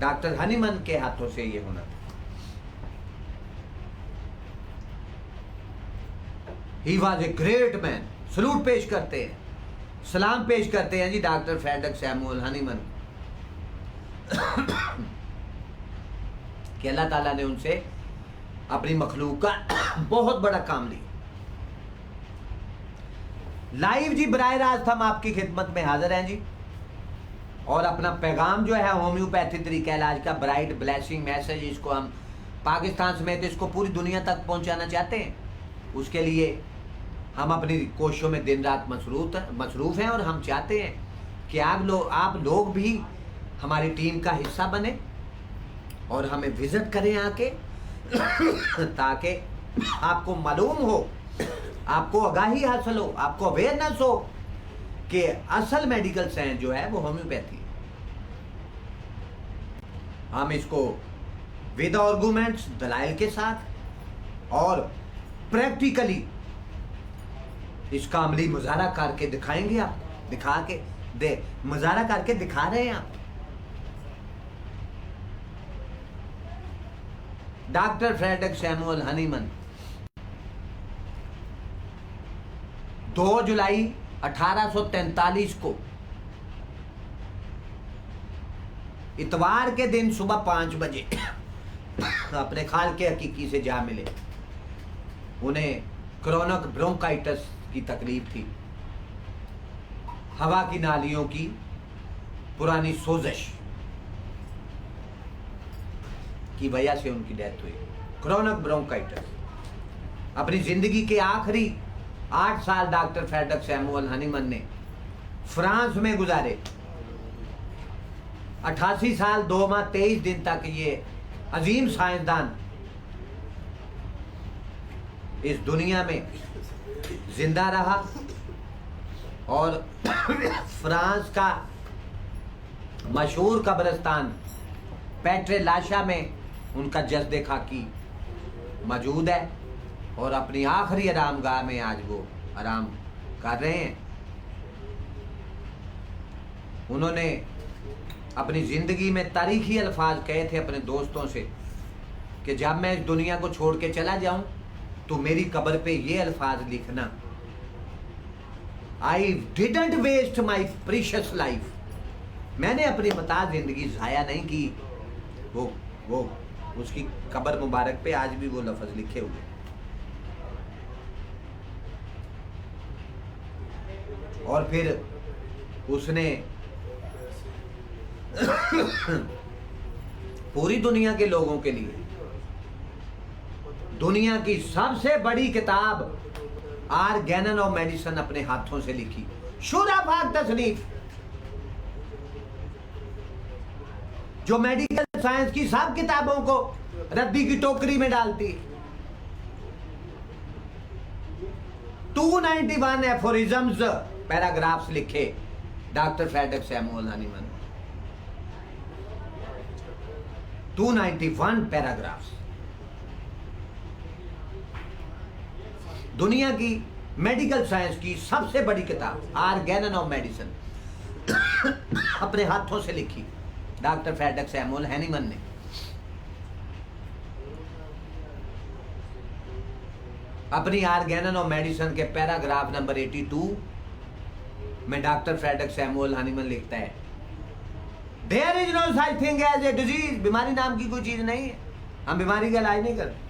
डॉक्टर हैनीमन के हाथों से ये होना था। He was a great man. Salute पेश करते हैं, सलाम पेश करते हैं जी डॉक्टर फ्रेडरिक सैमुअल हैनीमन कि अल्लाह ताला ने उनसे अपनी मखलूक का बहुत बड़ा काम लिया। लाइव जी बराह रास्त हम आपकी खिदमत में हाजिर हैं जी, और अपना पैगाम जो है होम्योपैथी तरीका इलाज का ब्राइट ब्लेसिंग मैसेज, इसको हम पाकिस्तान समेत इसको पूरी दुनिया तक पहुंचाना चाहते हैं। उसके लिए हम अपनी कोशिशों में दिन रात मसरूफ़ हैं, और हम चाहते हैं कि आप लोग भी हमारी टीम का हिस्सा बने और हमें विजिट करें आके ताकि आपको मालूम हो, आपको आगाही हासिल हो, आपको अवेयरनेस हो कि असल मेडिकल साइंस जो है वो होम्योपैथी है। हम इसको विद आर्गुमेंट्स, दलाइल के साथ और प्रैक्टिकली इसका अमली मुजाहरा करके दिखाएंगे। आप दिखा के मुजाहरा करके दिखा रहे हैं आप। डॉक्टर फ्रेडरिक सैमुअल हैनीमन 2 जुलाई 1843 को इतवार के दिन सुबह 5 बजे अपने खाल के हकीकी से जा मिले। उन्हें क्रोनिक ब्रोंकाइटिस की तकलीफ थी, हवा की नालियों की पुरानी सोजिश की वजह से उनकी डेथ हुई। Chronic bronchitis. अपनी जिंदगी के आखिरी 8 साल डॉक्टर फ्रेडरिक सैमुअल हैनीमन ने फ्रांस में गुजारे। 88 साल 2 माह 23 दिन तक ये अजीम साइंसदान इस दुनिया में जिंदा रहा, और फ्रांस का मशहूर कब्रिस्तान पेट्रे लाशा में उनका जस्दे खाकी मौजूद है, और अपनी आखिरी आरामगाह में आज वो आराम कर रहे हैं। उन्होंने अपनी ज़िंदगी में तारीखी अल्फाज कहे थे अपने दोस्तों से कि जब मैं इस दुनिया को छोड़ के चला जाऊं तो मेरी कब्र पे ये अल्फाज लिखना, I didn't waste my precious life. मैंने अपनी मता ज़िंदगी ज़ाया नहीं की। वो उसकी कब्र मुबारक पे आज भी वो लफ्ज़ लिखे हुए। और फिर उसने पूरी दुनिया के लोगों के लिए दुनिया की सबसे बड़ी किताब ऑर्गेनन ऑफ मेडिसिन अपने हाथों से लिखी। शुराफाक तसनीफ जो मेडिकल साइंस की सब किताबों को रद्दी की टोकरी में डालती है। 291 एफोरिज्म्स पैराग्राफ्स लिखे doctor Frederick Samuel Hahnemann. 291 paragraphs. दुनिया की मेडिकल साइंस की सबसे बड़ी किताब ऑर्गेनन ऑफ मेडिसिन अपने हाथों से लिखी डॉक्टर फ्रेडरिक सैमुअल हैनीमन ने। अपनी ऑर्गेनन ऑफ मेडिसिन के पैराग्राफ नंबर 82 में डॉक्टर फ्रेडरिक सैमुअल हैनीमन लिखता है, there is no such thing as a disease. बीमारी नाम की कोई चीज नहीं है। हम बीमारी का इलाज नहीं करते,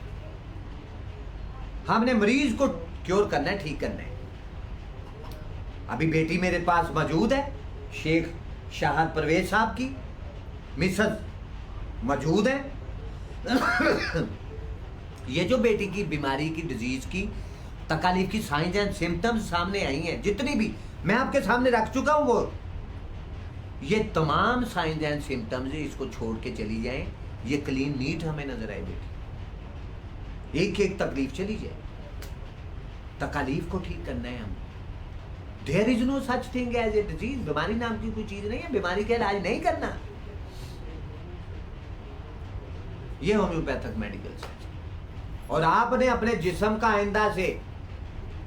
हमने मरीज को क्योर करना है, ठीक करना है। अभी बेटी मेरे पास मौजूद है, शेख शाहद परवेज साहब की मिसेस मौजूद है। ये जो बेटी की बीमारी की डिजीज की तकालीफ की साइंस एंड सिम्टम्स सामने आई हैं, जितनी भी मैं आपके सामने रख चुका हूं, वो ये तमाम साइंस एंड सिम्टम्स इसको छोड़ के चली जाएं, ये क्लीन नीट हमें नजर आए बेटी। एक एक तकलीफ चली जाए, तकालीफ को ठीक करना है हम। There is no such thing as a disease. बीमारी नाम की कोई चीज नहीं है, बीमारी का इलाज नहीं करना। ये होम्योपैथिक मेडिकल साइंस। और आपने अपने जिस्म का आइंदा से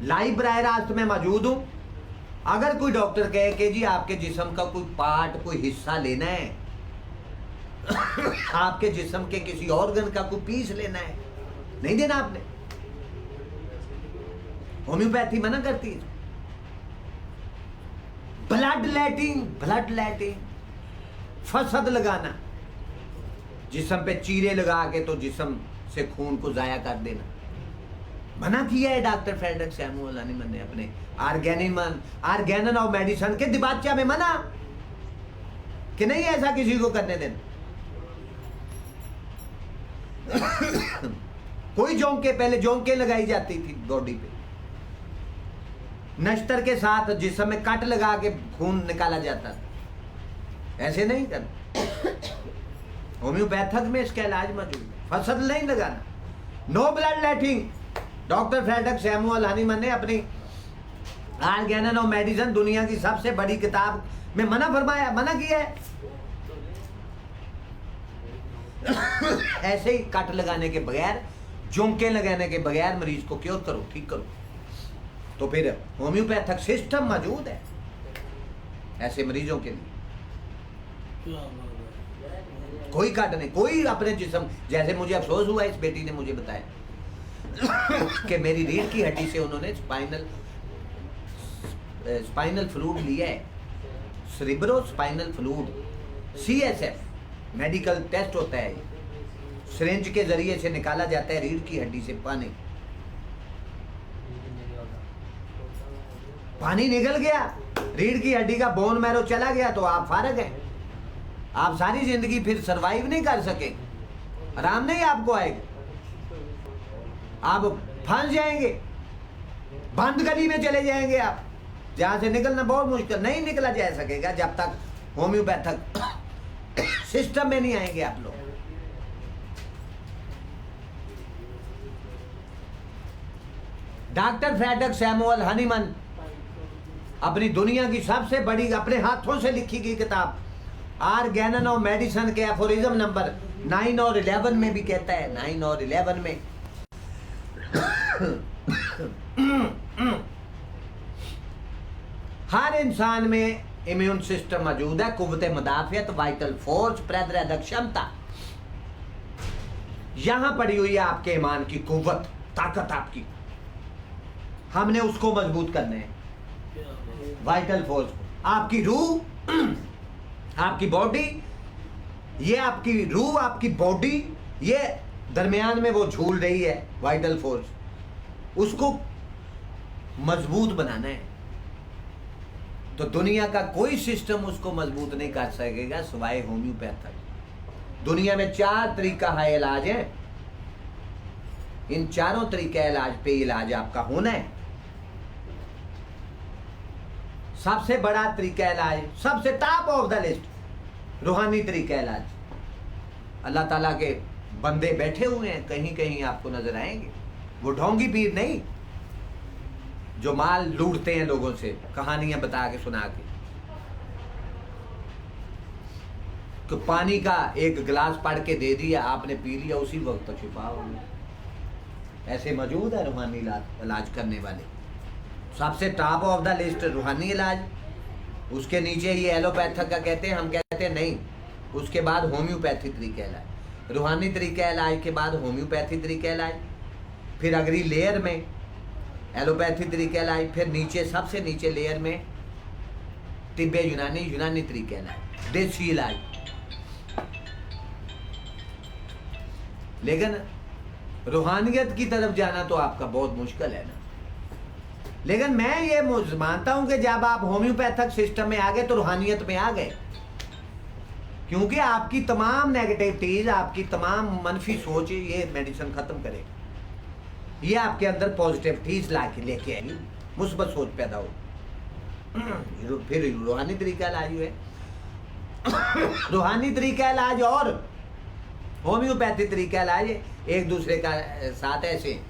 लाइव बराह रास्त में मौजूद हूं। अगर कोई डॉक्टर कहे कि जी आपके जिस्म का कोई पार्ट, कोई हिस्सा लेना है, आपके जिस्म के किसी ऑर्गन का कोई पीस लेना है, नहीं देना आपने। होम्योपैथी मना करती है। ब्लड लेटिंग, फसद लगाना, जिस्म पे चीरे लगा के तो जिस्म से खून को जाया कर देना, मना किया है डॉक्टर फ्रेडरिक सैमुअल हनीमन ने अपने ऑर्गेनन ऑफ मेडिसिन के दिबाचा में मना कि नहीं ऐसा किसी को करने देना। कोई जोंके, पहले जोंके लगाई जाती थी बॉडी पे, नश्तर के साथ जिस्म में कट लगा के खून निकाला जाता था, ऐसे नहीं करना। होम्योपैथिक में इसका इलाज मौजूद है। फसद नहीं लगाना, no bloodletting. Doctor Frederick Samuel Hahnemann ने अपनी ऑर्गेनन ऑफ मेडिसिन, दुनिया की सबसे बड़ी किताब में मना फरमाया, मना किया है। ऐसे ही कट लगाने के बगैर, जोंके लगाने के बगैर मरीज को क्योर करो, ठीक करो। तो फिर होम्योपैथिक सिस्टम मौजूद है ऐसे मरीजों के लिए। कोई कट नहीं, कोई अपने जिस्म, जैसे मुझे अफसोस हुआ, इस बेटी ने मुझे बताया कि मेरी रीढ़ की हड्डी से उन्होंने स्पाइनल फ्लूइड लिया है, cerebrospinal fluid, CSF medical test होता है, सिरिंज के जरिए से निकाला जाता है रीढ़ की हड्डी से पानी निकल गया, रीढ़ की हड्डी का बोन मैरो चला गया, तो आप फारग हैं। आप सारी जिंदगी फिर सरवाइव नहीं कर सके, आराम नहीं आपको आएगा, आप फंस जाएंगे, बंद गली में चले जाएंगे आप, जहां से निकलना बहुत मुश्किल, नहीं निकला जा सकेगा जब तक होम्योपैथिक सिस्टम में नहीं आएंगे आप लोग। डॉक्टर फ्रेडरिक सैमुअल हनीमन अपनी दुनिया की सबसे बड़ी, अपने हाथों से लिखी गई किताब ऑर्गेनन ऑफ मेडिसिन के एफोरिज्म नंबर 9 और 11 में भी कहता है, 9 और 11 में हर इंसान में इम्यून सिस्टम मौजूद है, कुव्वत मुदाफियत, वाइटल फोर्स, प्रतिरोधक क्षमता यहां पड़ी हुई है। आपके ईमान की कुव्वत, ताकत आपकी, हमने उसको मजबूत करना है। वाइटल फोर्स, आपकी रूह, आपकी बॉडी, ये आपकी रूह, आपकी बॉडी, ये दरमियान में वो झूल रही है वाइटल फोर्स, उसको मजबूत बनाना है। तो दुनिया का कोई सिस्टम उसको मजबूत नहीं कर सकेगा सिवाय होम्योपैथिक। दुनिया में 4 तरीका है इलाज है, इन चारों तरीके इलाज पे इलाज आपका होना है। सबसे बड़ा तरीका इलाज, सबसे टॉप ऑफ द लिस्ट, रूहानी तरीका इलाज। अल्लाह ताला के बंदे बैठे हुए हैं, कहीं कहीं आपको नजर आएंगे, वो ढोंगी पीर नहीं जो माल लूटते हैं लोगों से, कहानियां बता के सुना के, तो पानी का एक गिलास पढ़ के दे दिया, आपने पी लिया, उसी वक्त तो छिपा हो गया। ऐसे मौजूद है रूहानी इलाज करने वाले। सबसे टॉप ऑफ द लिस्ट रूहानी इलाज, उसके नीचे ये एलोपैथिक का कहते हैं, हम कहते हैं नहीं, उसके बाद होम्योपैथी तरीका इलाज, रूहानी तरीका इलाज के बाद होम्योपैथी तरीका इलाज, फिर अगली लेयर में एलोपैथी तरीका इलाज, फिर नीचे सबसे नीचे लेयर में तिब्बे यूनानी तरीका इलाज, देसी इलाज। लेकिन रूहानियत की तरफ जाना तो आपका बहुत मुश्किल है ना। लेकिन मैं ये मानता हूं कि जब आप होम्योपैथिक सिस्टम में आ गए तो रूहानियत में आ गए। क्योंकि आपकी तमाम नेगेटिविटीज, आपकी तमाम मनफी सोच ये मेडिसिन खत्म करेगी। ये आपके अंदर पॉजिटिविटीज ला के लेके आएगी, मुस्बत सोच पैदा हो। फिर रूहानी तरीका इलाज हुए। रूहानी तरीका इलाज और होम्योपैथी तरीका इलाज एक दूसरे का साथ ऐसे,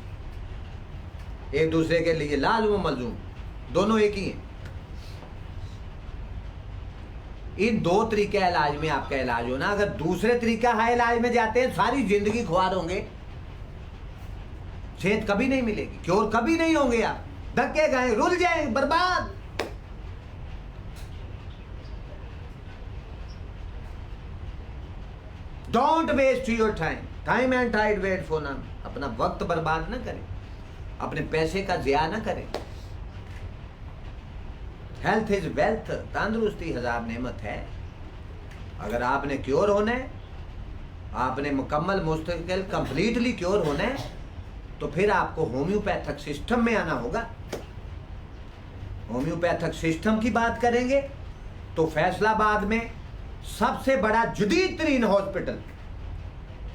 एक दूसरे के लिए लाजुम मलजूम, दोनों एक ही हैं। इन दो तरीके इलाज में आपका इलाज होना। अगर दूसरे तरीका है इलाज में जाते हैं, सारी जिंदगी खुआर होंगे, सेहत कभी नहीं मिलेगी, क्योर कभी नहीं होंगे, आप धक्के खाएं, रुल जाएं, बर्बाद। Don't waste your time and tide wait for none. अपना वक्त बर्बाद ना करें, अपने पैसे का जिया ना करें। हेल्थ इज वेल्थ, तंदुरुस्ती हजार नेमत है। अगर आपने क्योर होना है, आपने मुकम्मल मुस्तकिल कंप्लीटली क्योर होना है, तो फिर आपको होम्योपैथिक सिस्टम में आना होगा। होम्योपैथिक सिस्टम की बात करेंगे तो फैसलाबाद में सबसे बड़ा जदीद तरीन hospital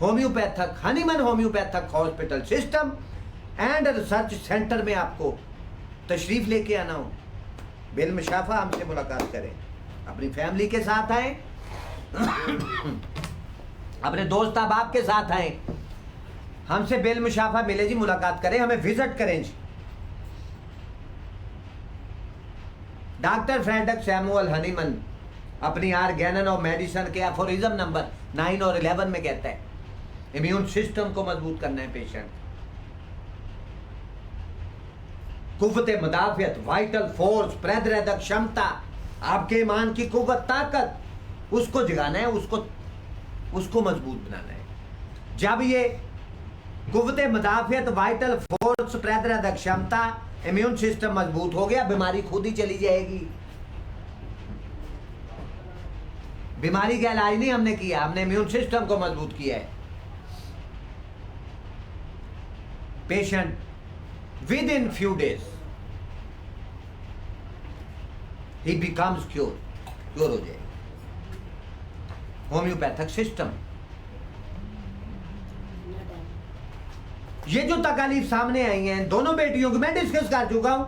homeopathic Hahnemann homeopathic hospital system and research centre में आपको तशरीफ लेके आना हो। बिलमुशाफा हमसे मुलाकात करें, अपनी फैमिली के साथ आए, अपने दोस्त अहबाब के साथ आए, हमसे बिलमुशाफा मिले जी, मुलाकात करें, हमें विजिट करें जी। डॉक्टर फ्रेडरिक सैमुअल हनीमन अपनी आर्गेनन और मेडिसिन के एफोरिज्म नंबर 9 और 11 में कहता है, इम्यून सिस्टम को मजबूत करना है पेशेंट, कुव्वत मुदाफियत, वाइटल फोर्स, प्रतिरोधक क्षमता, आपके ईमान की कुव्वत, ताकत, उसको जगाना है, उसको मजबूत बनाना है। जब ये कुव्वत मुदाफियत, वाइटल फोर्स, प्रतिरोधक क्षमता, इम्यून सिस्टम मजबूत हो गया, बीमारी खुद ही चली जाएगी। बीमारी का इलाज नहीं हमने किया, हमने इम्यून सिस्टम को मजबूत किया है। Patient with in few days he becomes cure हो जाए। होम्योपैथिक सिस्टम, ये जो तकालीफ सामने आई हैं दोनों बेटियों की, मैं डिस्कस कर चुका हूं।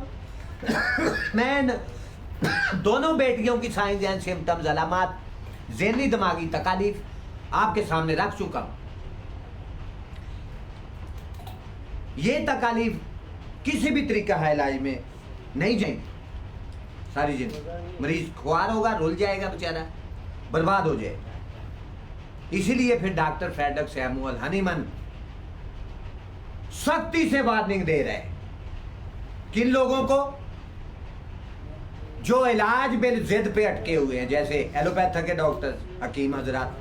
मैं दोनों बेटियों की साइंस एंड सिम्टम्स, अलामात, ज़हनी दिमागी तकालीफ आपके सामने रख चुका हूं। ये तकालीफ किसी भी तरीका है इलाज में नहीं जाएंगी, सारी जिंदगी मरीज खुआर होगा, रुल जाएगा बेचारा, बर्बाद हो जाएगा। इसीलिए फिर डॉक्टर फ्रेडरिक सैमुअल हनीमन सख्ती से वार्निंग दे रहे हैं किन लोगों को जो इलाज बिल जिद पे अटके हुए हैं, जैसे एलोपैथिक के डॉक्टर हकीम हजरात,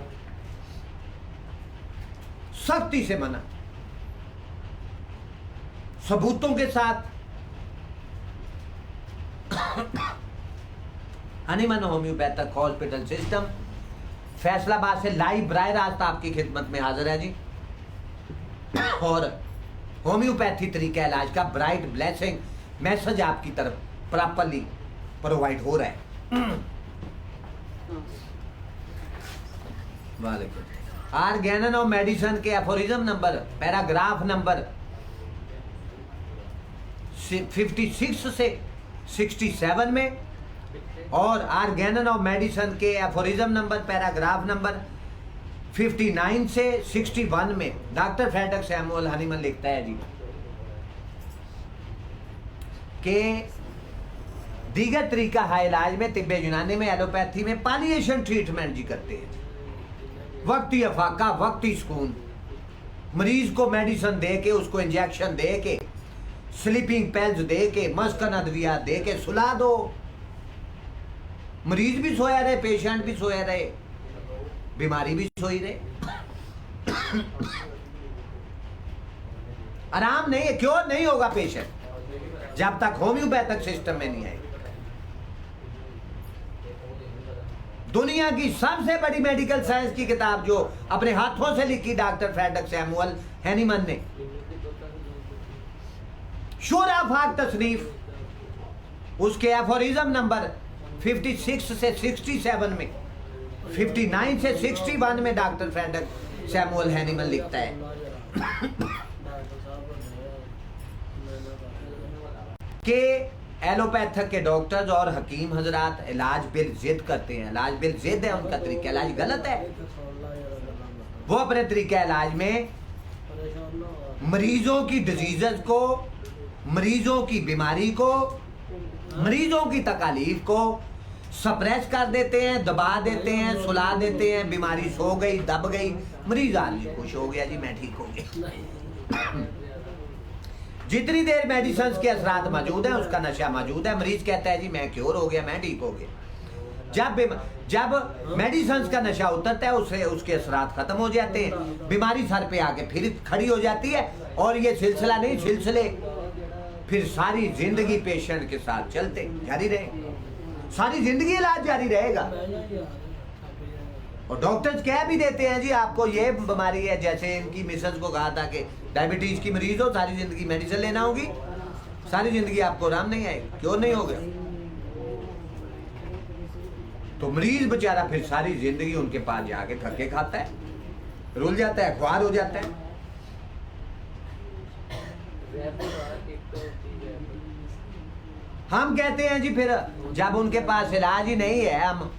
सख्ती से मना, सबूतों के साथ। Hahnemann homeopathic hospital system Faisalabad से लाइव बराह रास्त आपकी खिदमत में हाजिर है जी। और होम्योपैथी तरीका इलाज का ब्राइट ब्लेसिंग मैसेज आपकी तरफ प्रॉपरली प्रोवाइड हो रहा है। वालेकुम। आर्गेनन और मेडिसिन के एफोरिज्म नंबर, पैराग्राफ नंबर 56 से 67 में, और आर्गेनन और मेडिसिन के एफोरिज्म नंबर, पैराग्राफ नंबर 59 से 61 में डॉक्टर फ्रेडरिक सैमुअल हनीमन लिखता है जी कि दीगर तरीका है इलाज में, तिब्बे यूनानी में, एलोपैथी में पालिएशन ट्रीटमेंट जी करते हैं। वक्ती अफाका, वक्ती सुकून, मरीज को मेडिसिन दे के, उसको इंजेक्शन दे के, स्लीपिंग पेल्स दे के, मस्कन अद्विया दे के सुला दो, मरीज भी सोया रहे, पेशेंट भी सोया रहे, बीमारी भी सोई रहे। आराम नहीं है, क्यों नहीं होगा पेशेंट जब तक होम्योपैथिक सिस्टम में नहीं आए। दुनिया की सबसे बड़ी मेडिकल साइंस की किताब जो अपने हाथों से लिखी डॉक्टर फ्रेडरिक सैमुअल हनीमन ने, शोरा फाक तसनीफ, उसके एफोरिज्म नंबर 56 से 67 में 59 से 61 में डॉक्टर फ्रेडरिक सैमुअल हैनिमन लिखता है कि एलोपैथिक के डॉक्टर्स और हकीम हजरात इलाज बिल जिद करते हैं। इलाज बिल जिद है उनका तरीका, इलाज गलत है। वो अपने तरीके इलाज में मरीजों की डिजीजेस को, मरीजों की बीमारी को, मरीजों की तकालीफ को सप्रेस कर देते हैं, दबा देते हैं, सुला देते हैं। बीमारी सो गई, दब गई, मरीज आज खुश हो गया जी, मैं ठीक हो गया। जितनी देर मेडिसिन के असरात मौजूद है उसका नशा मौजूद है। मरीज कहता है जी मैं क्योर हो गया, मैं ठीक हो गया। जब मेडिसिन का नशा उतरता है उसे उसके असरात खत्म हो जाते हैं, बीमारी सर पे आके फिर खड़ी हो जाती है और ये सिलसिला नहीं, सिलसिले फिर सारी जिंदगी पेशेंट के साथ चलते जारी रहे, सारी जिंदगी इलाज जारी रहेगा। और डॉक्टर्स कह भी देते हैं जी आपको ये बीमारी है, जैसे इनकी मिसेज को कहा था कि डायबिटीज की मरीज हो, सारी जिंदगी मेडिसिन लेना होगी, सारी जिंदगी आपको आराम नहीं आएगा। क्यों नहीं होगा? तो मरीज बेचारा फिर सारी जिंदगी उनके पास जाके धक्के खाता है, रुल जाता है, ख्वार हो जाता है। हम कहते हैं जी फिर जब उनके पास इलाज ही नहीं है, हम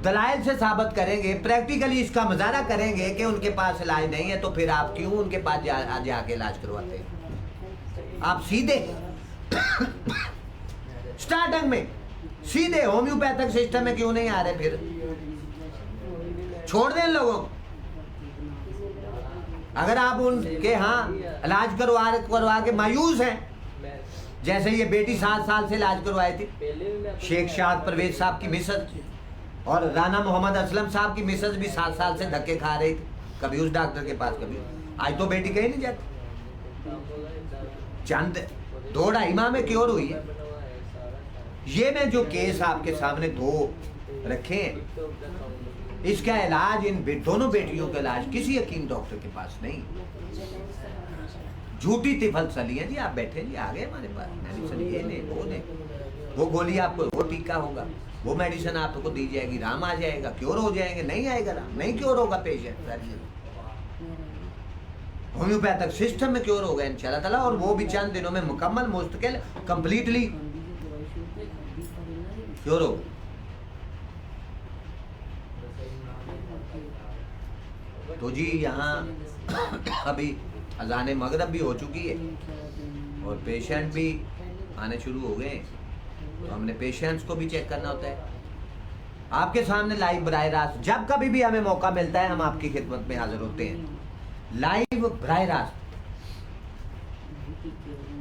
दलाइल से साबित करेंगे, प्रैक्टिकली इसका मुजाहरा करेंगे कि उनके पास इलाज नहीं है, तो फिर आप क्यों उनके पास जाके इलाज करवाते हैं? आप सीधे स्टार्टिंग में सीधे होम्योपैथिक सिस्टम में क्यों नहीं आ रहे? फिर छोड़ दें लोगों को। अगर आप उनके यहाँ इलाज करवा के मायूस हैं, जैसे ये बेटी 7 साल से इलाज करवाई थी, शेख शाद परवेज साहब की मिसेज और राना मोहम्मद असलम साहब की मिसेज भी 7 साल से धक्के खा रही थी, कभी उस डॉक्टर के पास, कभी। आज तो बेटी कहीं नहीं जाती, चंद 2-2.5 माह में क्योर हुई है। ये मैं जो केस आपके सामने 2 रखे हैं, इसका इलाज इन दोनों बेटियों का इलाज किसी हकीम डॉक्टर के पास नहीं। झूठी तिफल सली है जी, आप बैठे जी, आ गए हमारे पास मेडिसिन, ये ले वो ले, वो गोली आपको, वो टीका होगा, वो मेडिसिन आपको दी जाएगी, राम आ जाएगा, क्योर हो जाएंगे। नहीं आएगा राम, नहीं क्योर होगा पेशेंट। होम्योपैथिक सिस्टम में क्योर होगा इंशाल्लाह ताला, और वो भी चंद दिनों में मुकम्मल मुस्तकिल कंप्लीटली क्योर हो। तो जी यहाँ अभी अजान मगरब भी हो चुकी है और पेशेंट भी आने शुरू हो गए, तो हमने पेशेंट्स को भी चेक करना होता है। आपके सामने लाइव बराह रास्त जब कभी भी हमें मौका मिलता है हम आपकी खिदमत में हाजिर होते हैं, लाइव बराह रास्त।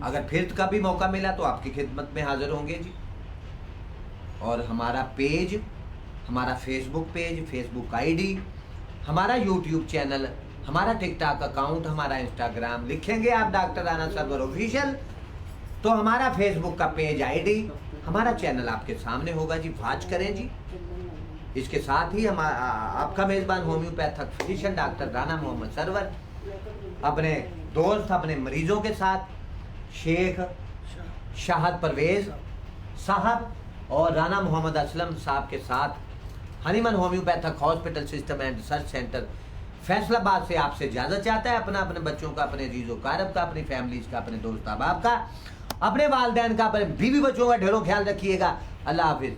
अगर फिर कभी मौका मिला तो आपकी खिदमत में हाजिर होंगे जी। और हमारा पेज, हमारा फेसबुक पेज, फेसबुक आईडी, हमारा यूट्यूब चैनल, हमारा टिकटॉक अकाउंट, हमारा इंस्टाग्राम, लिखेंगे आप डॉक्टर राना सरवर ऑफिशियल, तो हमारा फेसबुक का पेज आईडी, हमारा चैनल आपके सामने होगा जी, वॉच करें जी। इसके साथ ही हम आपका मेज़बान homeopathic physician doctor Rana Mohammad Sarwar अपने दोस्त, अपने मरीजों के साथ शेख शाहद परवेज साहब और राना मोहम्मद असलम साहब के साथ Hahnemann homeopathic hospital system and research centre Faisalabad से आपसे इजाज़त चाहता है। अपना, अपने बच्चों का, अपने अजीज़ो कारब का, अपनी फैमिलीज का, अपने दोस्त अहबाब का, अपने वालिदैन का, अपने बीवी बच्चों का ढेरों ख्याल रखिएगा। अल्लाह हाफिज़।